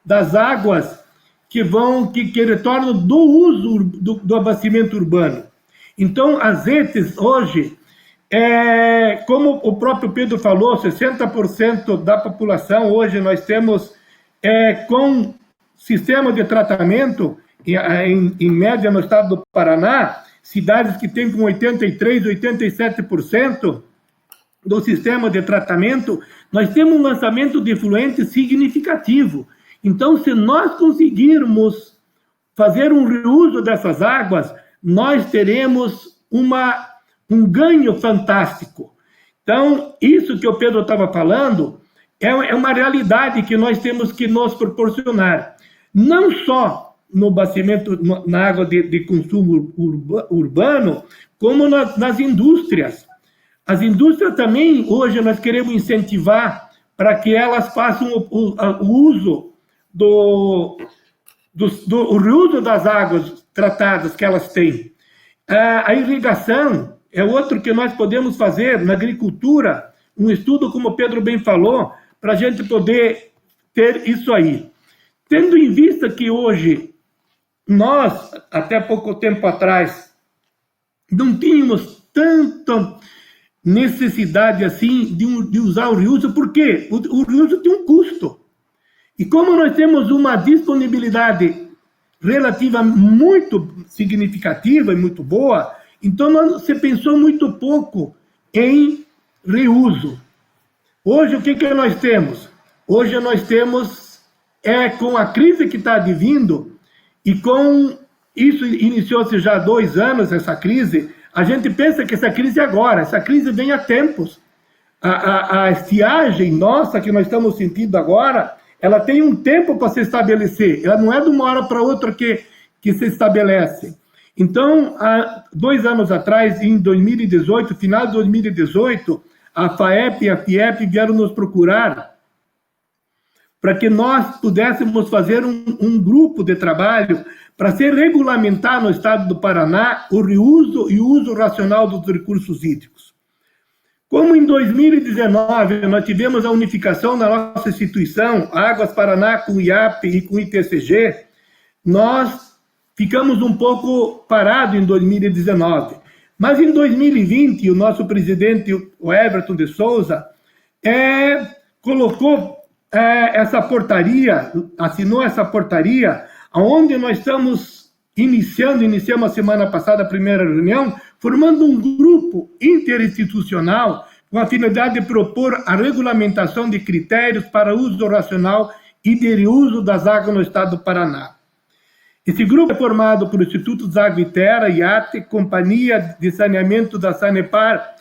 das águas que retornam do uso do abastecimento urbano. Então, as ETEs hoje, como o próprio Pedro falou, 60% da população hoje nós temos com sistema de tratamento, em média no estado do Paraná, cidades que têm com 83%, 87% do sistema de tratamento, nós temos um lançamento de efluente significativo. Então, se nós conseguirmos fazer um reuso dessas águas, nós teremos um ganho fantástico. Então, isso que o Pedro estava falando é uma realidade que nós temos que nos proporcionar. Não só no abastecimento, na água de consumo urbano, como nas indústrias. As indústrias também, hoje, nós queremos incentivar para que elas façam o uso o reuso das águas tratadas que elas têm. A irrigação é outro que nós podemos fazer na agricultura, um estudo, como o Pedro bem falou, para a gente poder ter isso aí. Tendo em vista que hoje, nós, até pouco tempo atrás, não tínhamos tanta necessidade assim de usar o reuso, porque o reuso tem um custo. E como nós temos uma disponibilidade relativa muito significativa e muito boa, então se pensou muito pouco em reuso. Hoje, o que nós temos? Hoje nós temos, com a crise que está advindo, e com isso iniciou-se já há 2 anos, essa crise, a gente pensa que essa crise é agora, essa crise vem há tempos. A estiagem nossa que nós estamos sentindo agora, ela tem um tempo para se estabelecer, ela não é de uma hora para outra que se estabelece. Então, há 2 anos atrás, em 2018, final de 2018, a FAEP e a FIEP vieram nos procurar para que nós pudéssemos fazer um grupo de trabalho para se regulamentar no estado do Paraná o reuso e o uso racional dos recursos hídricos. Como em 2019 nós tivemos a unificação da nossa instituição, Águas Paraná, com o IAP e com o ITCG, nós ficamos um pouco parados em 2019. Mas em 2020, o nosso presidente, o Everton de Souza, colocou essa portaria, assinou essa portaria, onde nós estamos iniciamos a semana passada a primeira reunião, formando um grupo interinstitucional com a finalidade de propor a regulamentação de critérios para uso racional e de reuso das águas no estado do Paraná. Esse grupo é formado por Institutos Água e Terra, IATE, Companhia de Saneamento da Sanepar,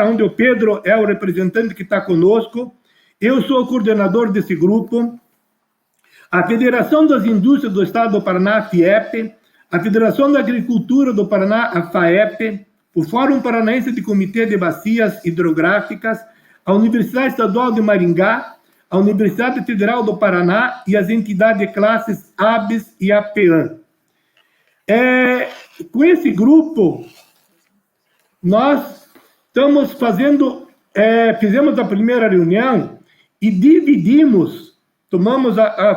onde o Pedro é o representante que está conosco. Eu sou o coordenador desse grupo. A Federação das Indústrias do Estado do Paraná, a FIEP, a Federação da Agricultura do Paraná, a FAEP, o Fórum Paranaense de Comitê de Bacias Hidrográficas, a Universidade Estadual de Maringá, a Universidade Federal do Paraná e as entidades de classes ABS e APAN. Com esse grupo, nós estamos fizemos a primeira reunião e dividimos.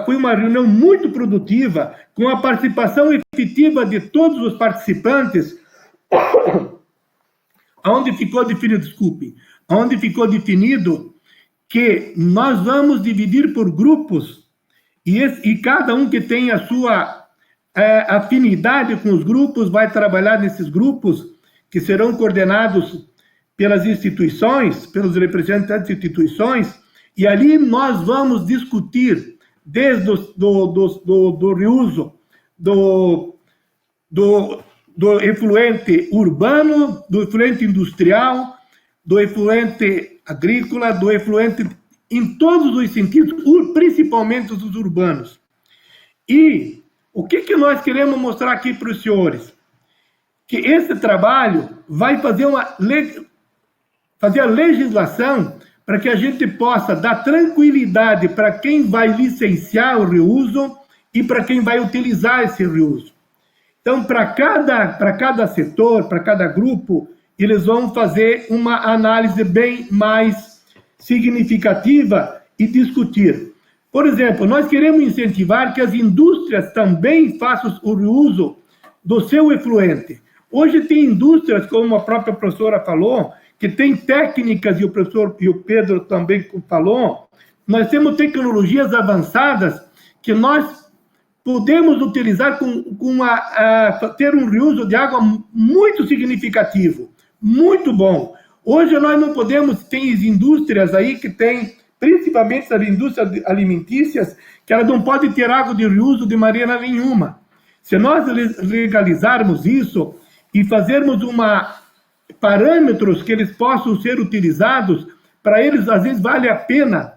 Foi uma reunião muito produtiva, com a participação efetiva de todos os participantes, onde ficou definido que nós vamos dividir por grupos, e cada um que tem a sua afinidade com os grupos vai trabalhar nesses grupos, que serão coordenados pelas instituições, pelos representantes das instituições, e ali nós vamos discutir desde do reuso do efluente urbano, do efluente industrial, do efluente agrícola, do efluente em todos os sentidos, principalmente os urbanos. E o que nós queremos mostrar aqui para os senhores? Que esse trabalho vai fazer a legislação para que a gente possa dar tranquilidade para quem vai licenciar o reuso e para quem vai utilizar esse reuso. Então, para cada setor, para cada grupo, eles vão fazer uma análise bem mais significativa e discutir. Por exemplo, nós queremos incentivar que as indústrias também façam o reuso do seu efluente. Hoje tem indústrias, como a própria professora falou, que tem técnicas, e o professor e o Pedro também falou, nós temos tecnologias avançadas que nós podemos utilizar ter um reuso de água muito significativo, muito bom. Hoje nós não podemos, tem indústrias aí que tem, principalmente as indústrias alimentícias, que elas não podem ter água de reuso de maneira nenhuma. Se nós legalizarmos isso e fazermos parâmetros que eles possam ser utilizados, para eles, às vezes, vale a pena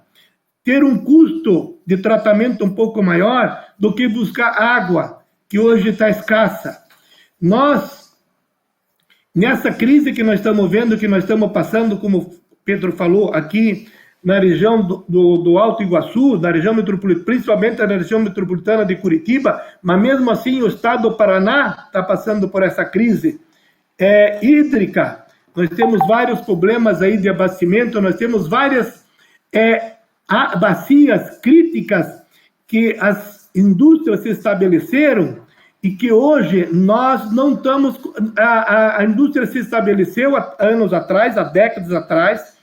ter um custo de tratamento um pouco maior do que buscar água, que hoje está escassa. Nós, nessa crise que nós estamos vendo, que nós estamos passando, como o Pedro falou, aqui na região do Alto Iguaçu, na região metropolitana, principalmente na região metropolitana de Curitiba, mas mesmo assim o estado do Paraná está passando por essa crise hídrica. Nós temos vários problemas aí de abastecimento, nós temos várias bacias críticas que as indústrias se estabeleceram e que hoje nós não estamos... A indústria se estabeleceu há anos atrás, há décadas atrás,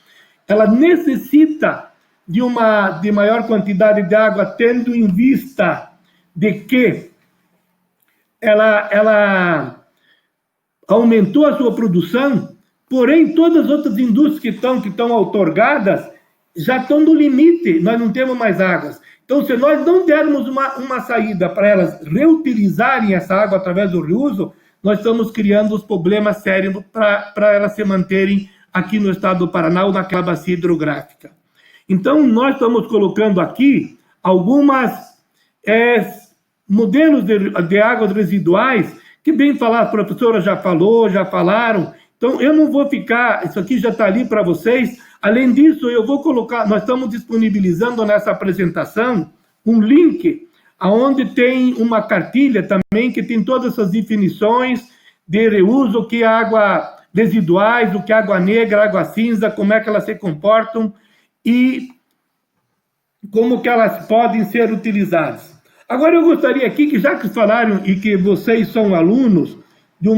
ela necessita de maior quantidade de água, tendo em vista de que ela aumentou a sua produção, porém todas as outras indústrias que estão outorgadas já estão no limite, nós não temos mais águas. Então, se nós não dermos uma saída para elas reutilizarem essa água através do reuso, nós estamos criando os problemas sérios para elas se manterem aqui no estado do Paraná ou naquela bacia hidrográfica. Então, nós estamos colocando aqui algumas modelos de águas residuais, que bem falar, a professora já falaram. Então, eu não vou ficar, isso aqui já está ali para vocês. Além disso, eu vou colocar, nós estamos disponibilizando nessa apresentação um link onde tem uma cartilha também que tem todas essas definições de reuso, o que é água residuais, o que é água negra, água cinza, como é que elas se comportam e como que elas podem ser utilizadas. Agora eu gostaria aqui que, já que falaram e que vocês são alunos de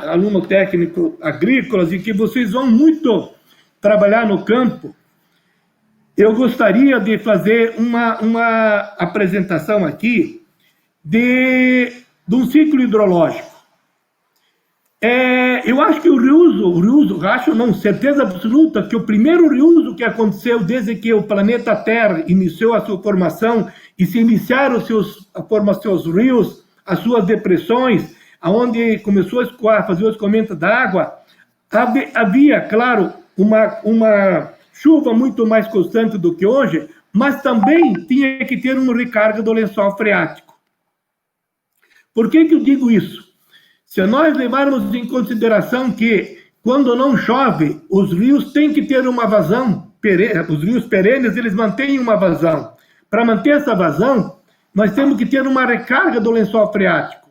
aluno técnico agrícolas e que vocês vão muito trabalhar no campo, eu gostaria de fazer uma apresentação aqui de um ciclo hidrológico. Eu acho que o reuso, acho não, certeza absoluta, que o primeiro reuso que aconteceu desde que o planeta Terra iniciou a sua formação e se iniciaram a formar seus rios, as suas depressões, aonde começou a escoar, fazer o escoamento da água, havia, claro, uma chuva muito mais constante do que hoje, mas também tinha que ter uma recarga do lençol freático. Por que eu digo isso? Se nós levarmos em consideração que, quando não chove, os rios têm que ter uma vazão, os rios perenes, eles mantêm uma vazão. Para manter essa vazão, nós temos que ter uma recarga do lençol freático.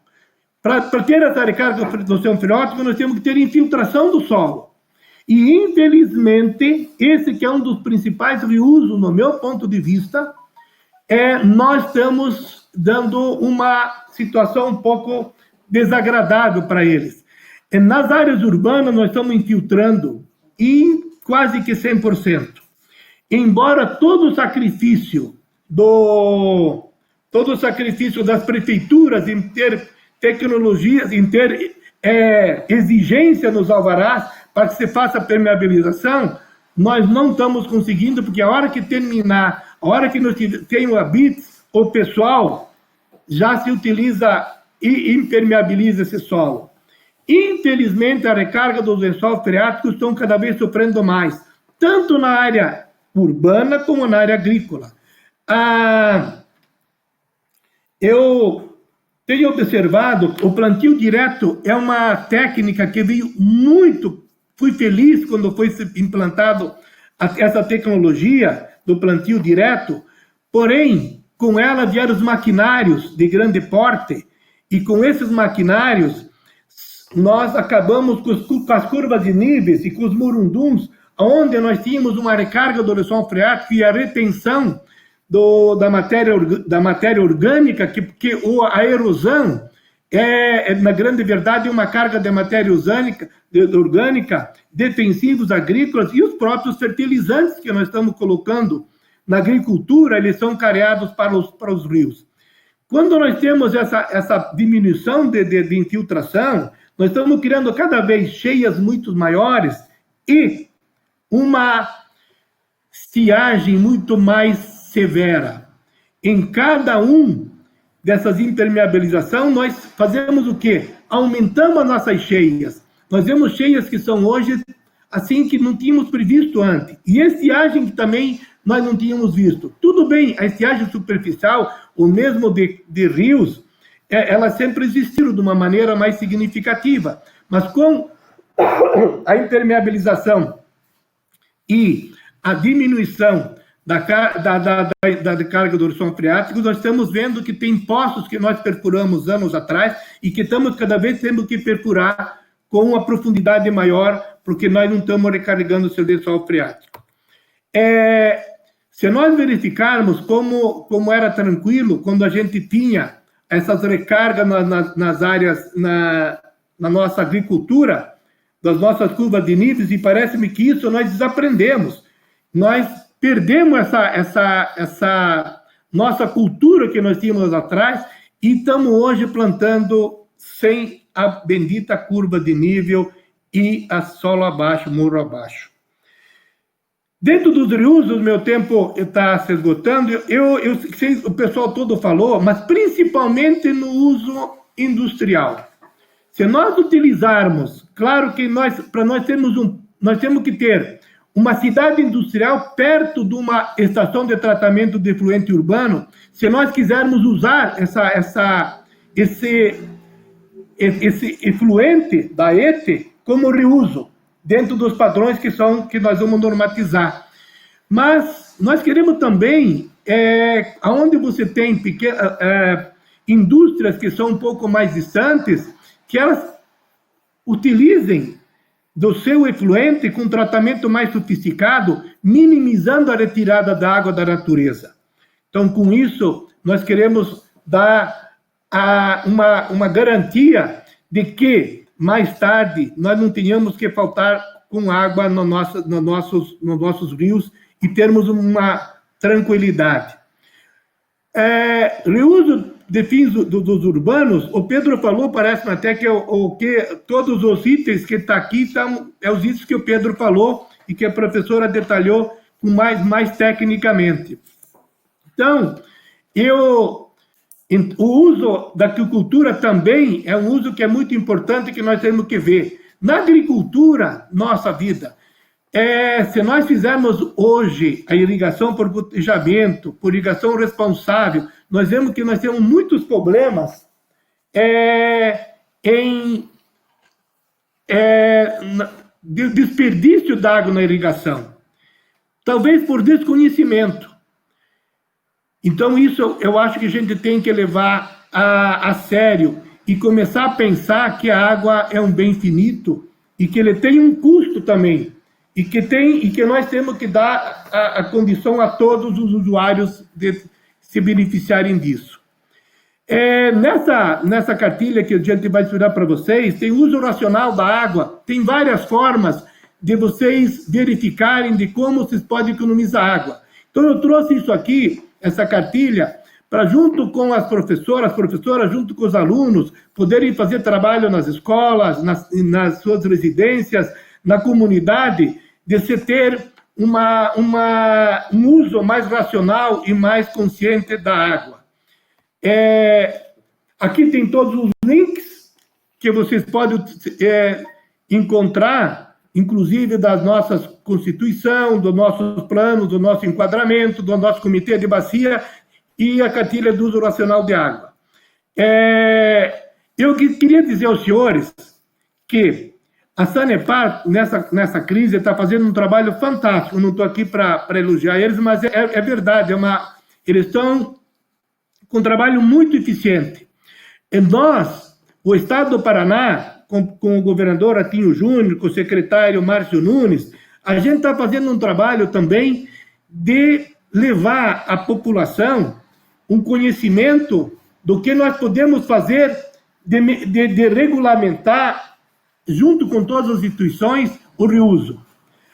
Para ter essa recarga do lençol freático, nós temos que ter infiltração do solo. E, infelizmente, esse que é um dos principais reusos, no meu ponto de vista, nós estamos dando uma situação um pouco desagradável para eles. Nas áreas urbanas, nós estamos infiltrando em quase que 100%. Embora todo o sacrifício das prefeituras em ter tecnologias, em ter exigência nos alvarás para que se faça a permeabilização, nós não estamos conseguindo, porque a hora que terminar, a hora que nós tenhamos a BITS, o pessoal já se utiliza e impermeabiliza esse solo. Infelizmente, a recarga dos lençóis freáticos estão cada vez sofrendo mais, tanto na área urbana como na área agrícola. Eu tenho observado, o plantio direto é uma técnica que veio muito, fui feliz quando foi implantado essa tecnologia do plantio direto, porém, com ela vieram os maquinários de grande porte, e com esses maquinários, nós acabamos com as curvas de níveis e com os murunduns, onde nós tínhamos uma recarga do lençol freático e a retenção da matéria orgânica, que a erosão na grande verdade, uma carga de matéria orgânica, defensivos agrícolas e os próprios fertilizantes que nós estamos colocando na agricultura, eles são carreados para os rios. Quando nós temos essa diminuição de infiltração, nós estamos criando cada vez cheias muito maiores e uma estiagem muito mais severa. Em cada dessas impermeabilizações, nós fazemos o quê? Aumentamos as nossas cheias. Nós vemos cheias que são hoje assim que não tínhamos previsto antes. E estiagem que também nós não tínhamos visto. Tudo bem, a estiagem superficial, ou mesmo de rios, elas sempre existiram de uma maneira mais significativa. Mas com a impermeabilização e a diminuição da carga do lençol freático, nós estamos vendo que tem poços que nós perfuramos anos atrás e que estamos cada vez tendo que perfurar com uma profundidade maior, porque nós não estamos recarregando o seu lençol freático. Se nós verificarmos como era tranquilo quando a gente tinha essas recargas nas áreas, na nossa agricultura, das nossas curvas de níveis, e parece-me que isso nós desaprendemos. Nós perdemos essa nossa cultura que nós tínhamos atrás e estamos hoje plantando sem a bendita curva de nível e a solo abaixo, morro abaixo. Dentro dos reusos, meu tempo está se esgotando. Eu sei, o pessoal todo falou, mas principalmente no uso industrial. Se nós utilizarmos, claro que para nós temos que ter uma cidade industrial perto de uma estação de tratamento de efluente urbano, se nós quisermos usar esse efluente da ETE como reuso, dentro dos padrões que nós vamos normatizar. Mas nós queremos também, onde você tem pequenas indústrias que são um pouco mais distantes, que elas utilizem do seu efluente com tratamento mais sofisticado, minimizando a retirada da água da natureza. Então, com isso, nós queremos dar uma garantia de que, mais tarde, nós não tenhamos que faltar com água nos nossos rios e termos uma tranquilidade. Reuso de fins dos urbanos, o Pedro falou, parece até que todos os itens que estão aqui são os itens que o Pedro falou e que a professora detalhou mais tecnicamente. Então, o uso da agricultura também é um uso que é muito importante que nós temos que ver. Na agricultura, nossa vida, se nós fizermos hoje a irrigação por botejamento, por irrigação responsável, nós vemos que nós temos muitos problemas de desperdício de água na irrigação, talvez por desconhecimento. Então, isso eu acho que a gente tem que levar a sério e começar a pensar que a água é um bem finito e que ele tem um custo também, e que nós temos que dar a condição a todos os usuários de se beneficiarem disso. Nessa cartilha que a gente vai estudar para vocês, tem uso racional da água, tem várias formas de vocês verificarem de como vocês podem economizar água. Então, eu trouxe isso aqui, essa cartilha, para junto com as professoras, junto com os alunos, poderem fazer trabalho nas escolas, nas suas residências, na comunidade, de se ter um uso mais racional e mais consciente da água. Aqui tem todos os links que vocês podem encontrar, inclusive das nossas Constituição, dos nossos planos, do nosso enquadramento, do nosso comitê de bacia e a cartilha do uso racional de água. Eu queria dizer aos senhores que a Sanepar, nessa crise, está fazendo um trabalho fantástico. Não estou aqui para elogiar eles, mas é verdade. Eles estão com um trabalho muito eficiente. E nós, o Estado do Paraná, com o governador Atinho Júnior, com o secretário Márcio Nunes, a gente está fazendo um trabalho também de levar à população um conhecimento do que nós podemos fazer de regulamentar, junto com todas as instituições, o reuso.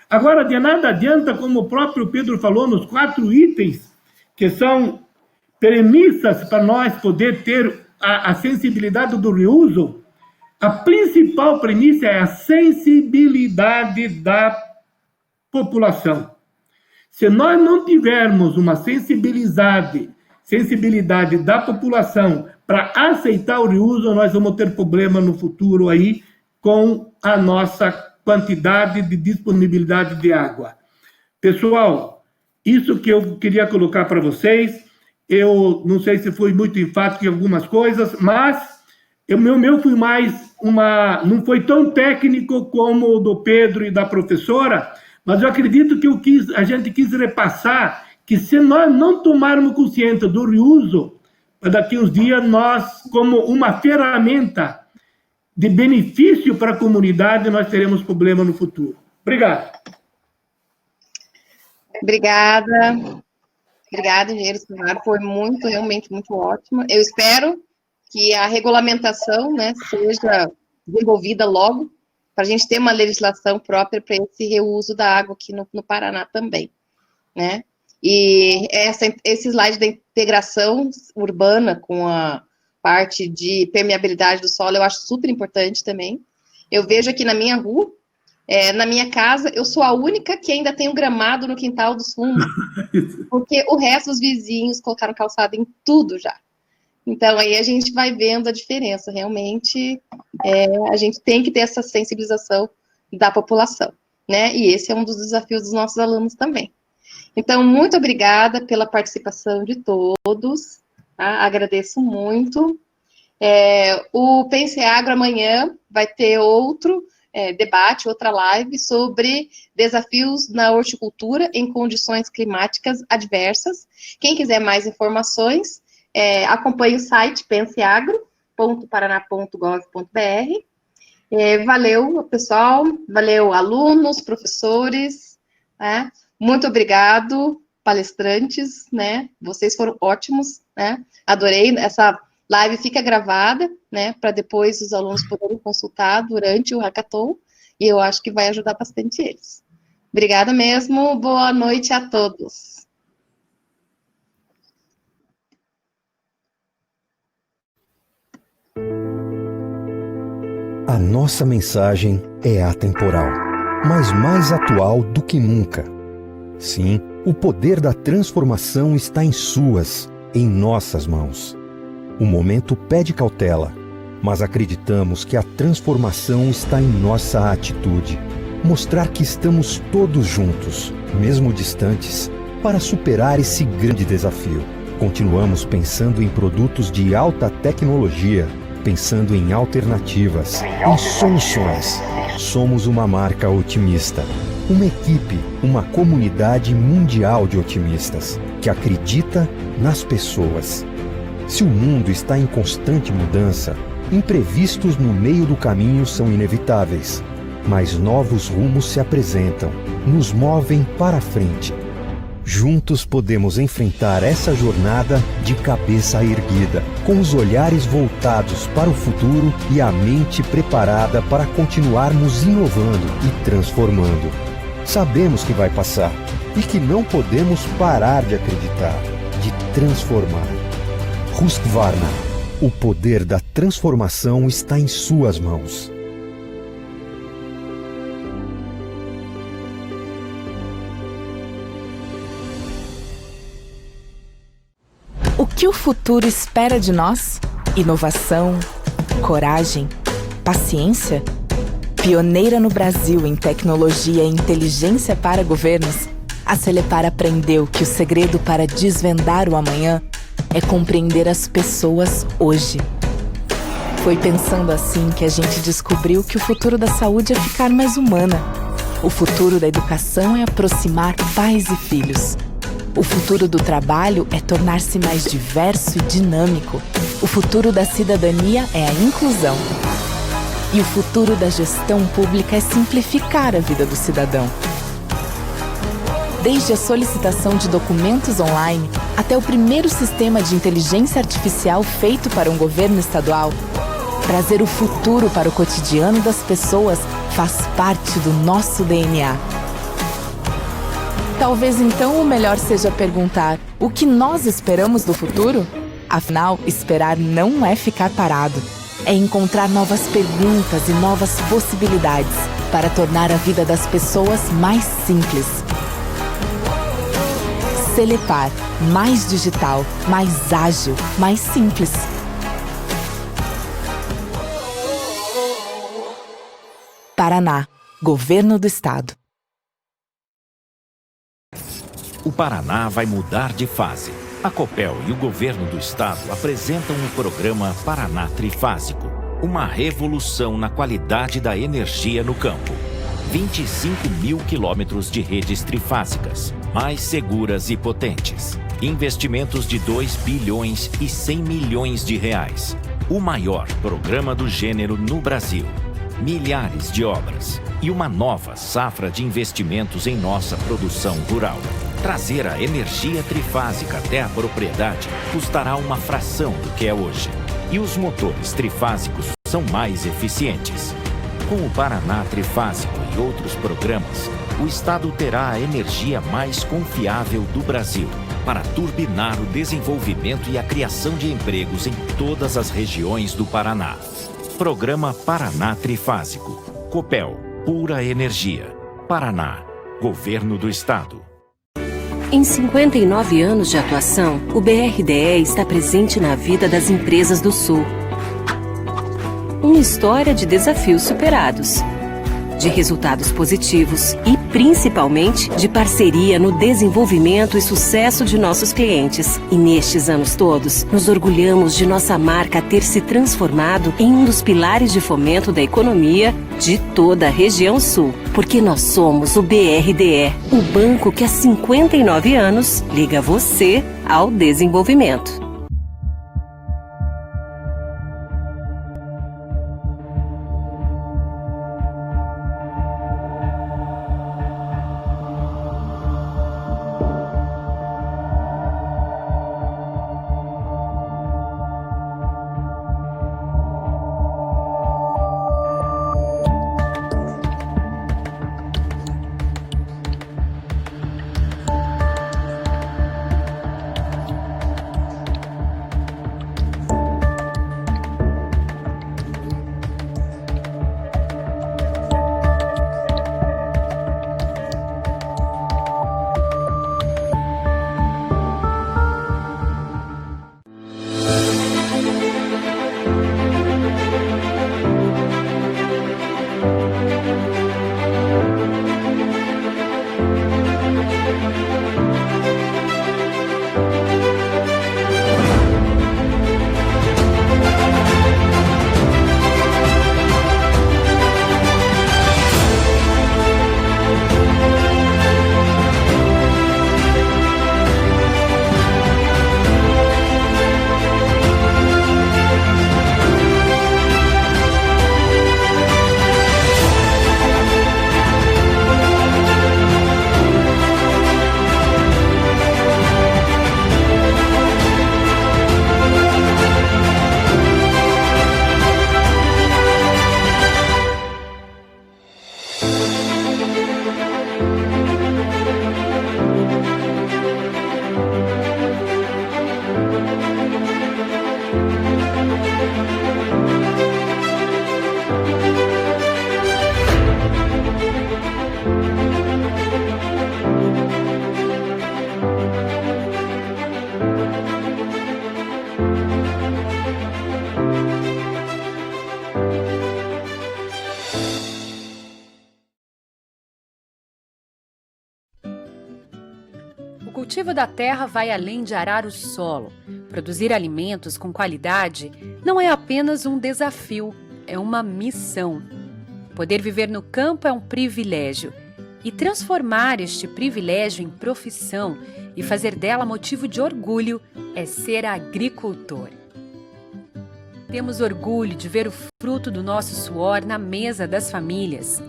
Agora, de nada adianta, como o próprio Pedro falou, nos 4 itens, que são premissas para nós poder ter a sensibilidade do reuso. A principal premissa é a sensibilidade da população. Se nós não tivermos uma sensibilidade da população para aceitar o reuso, nós vamos ter problema no futuro aí com a nossa quantidade de disponibilidade de água. Pessoal, isso que eu queria colocar para vocês. Eu não sei se foi muito enfático em algumas coisas, mas o meu foi não foi tão técnico como o do Pedro e da professora, mas eu acredito que a gente quis repassar que se nós não tomarmos consciência do reuso, daqui uns dias nós, como uma ferramenta de benefício para a comunidade, nós teremos problema no futuro. Obrigado. Obrigada, engenheiro Silmar, foi realmente muito ótimo. Eu espero que a regulamentação, né, seja desenvolvida logo, para a gente ter uma legislação própria para esse reuso da água aqui no Paraná também. né? E esse slide da integração urbana com a parte de permeabilidade do solo, eu acho super importante também. Eu vejo aqui na minha rua, na minha casa, eu sou a única que ainda tem um gramado no quintal dos fundos, porque o resto dos vizinhos colocaram calçada em tudo já. Então, aí a gente vai vendo a diferença. Realmente, a gente tem que ter essa sensibilização da população, né? E esse é um dos desafios dos nossos alunos também. Então, muito obrigada pela participação de todos, tá? Agradeço muito. O Pense Agro amanhã vai ter outro debate, outra live sobre desafios na horticultura em condições climáticas adversas. Quem quiser mais informações, acompanhe o site penseagro.paraná.gov.br. Valeu, pessoal, valeu, alunos, professores, né? Muito obrigado, palestrantes, né? Vocês foram ótimos, né? Adorei, essa live fica gravada, né? Para depois os alunos poderem consultar durante o hackathon, e eu acho que vai ajudar bastante eles. Obrigada mesmo, boa noite a todos. A nossa mensagem é atemporal, mas mais atual do que nunca. Sim, o poder da transformação está em em nossas mãos. O momento pede cautela, mas acreditamos que a transformação está em nossa atitude. Mostrar que estamos todos juntos, mesmo distantes, para superar esse grande desafio. Continuamos pensando em produtos de alta tecnologia, pensando em alternativas, em soluções. Somos uma marca otimista, uma equipe, uma comunidade mundial de otimistas, que acredita nas pessoas. Se o mundo está em constante mudança, imprevistos no meio do caminho são inevitáveis, mas novos rumos se apresentam, nos movem para frente. Juntos podemos enfrentar essa jornada de cabeça erguida, com os olhares voltados para o futuro e a mente preparada para continuarmos inovando e transformando. Sabemos que vai passar e que não podemos parar de acreditar, de transformar. Husqvarna, o poder da transformação está em suas mãos. O que o futuro espera de nós? Inovação, coragem, paciência? Pioneira no Brasil em tecnologia e inteligência para governos, a Celepar aprendeu que o segredo para desvendar o amanhã é compreender as pessoas hoje. Foi pensando assim que a gente descobriu que o futuro da saúde é ficar mais humana. O futuro da educação é aproximar pais e filhos. O futuro do trabalho é tornar-se mais diverso e dinâmico. O futuro da cidadania é a inclusão. E o futuro da gestão pública é simplificar a vida do cidadão. Desde a solicitação de documentos online até o primeiro sistema de inteligência artificial feito para um governo estadual, trazer o futuro para o cotidiano das pessoas faz parte do nosso DNA. Talvez então o melhor seja perguntar: o que nós esperamos do futuro? Afinal, esperar não é ficar parado. É encontrar novas perguntas e novas possibilidades para tornar a vida das pessoas mais simples. Celepar, mais digital, mais ágil, mais simples. Paraná, Governo do Estado. O Paraná vai mudar de fase. A Copel e o Governo do Estado apresentam o programa Paraná Trifásico, uma revolução na qualidade da energia no campo. 25 mil quilômetros de redes trifásicas, mais seguras e potentes. Investimentos de 2 bilhões e 100 milhões de reais. O maior programa do gênero no Brasil. Milhares de obras e uma nova safra de investimentos em nossa produção rural. Trazer a energia trifásica até a propriedade custará uma fração do que é hoje. E os motores trifásicos são mais eficientes. Com o Paraná Trifásico e outros programas, o Estado terá a energia mais confiável do Brasil para turbinar o desenvolvimento e a criação de empregos em todas as regiões do Paraná. Programa Paraná Trifásico. Copel, pura energia. Paraná, Governo do Estado. Em 59 anos de atuação, o BRDE está presente na vida das empresas do Sul. Uma história de desafios superados, de resultados positivos e, principalmente, de parceria no desenvolvimento e sucesso de nossos clientes. E nestes anos todos, nos orgulhamos de nossa marca ter se transformado em um dos pilares de fomento da economia de toda a região Sul. Porque nós somos o BRDE, o banco que há 59 anos liga você ao desenvolvimento. O cultivo da terra vai além de arar o solo. Produzir alimentos com qualidade não é apenas um desafio, é uma missão. Poder viver no campo é um privilégio. E transformar este privilégio em profissão e fazer dela motivo de orgulho é ser agricultor. Temos orgulho de ver o fruto do nosso suor na mesa das famílias.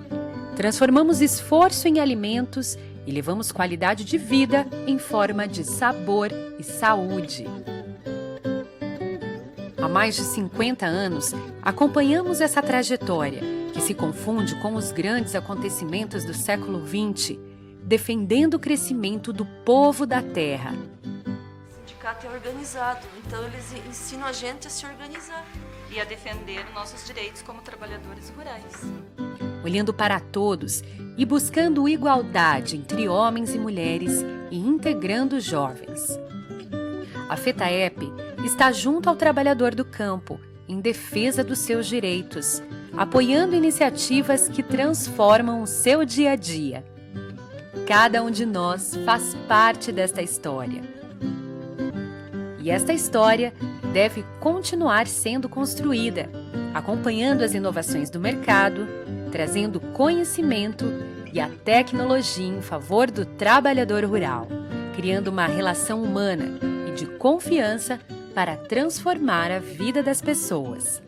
Transformamos esforço em alimentos e levamos qualidade de vida em forma de sabor e saúde. Há mais de 50 anos, acompanhamos essa trajetória, que se confunde com os grandes acontecimentos do século XX, defendendo o crescimento do povo da terra. O sindicato é organizado, então eles ensinam a gente a se organizar e a defender nossos direitos como trabalhadores rurais. Olhando para todos e buscando igualdade entre homens e mulheres e integrando jovens. A FETAEP está junto ao trabalhador do campo, em defesa dos seus direitos, apoiando iniciativas que transformam o seu dia a dia. Cada um de nós faz parte desta história. E esta história deve continuar sendo construída, acompanhando as inovações do mercado, trazendo conhecimento e a tecnologia em favor do trabalhador rural, criando uma relação humana e de confiança para transformar a vida das pessoas.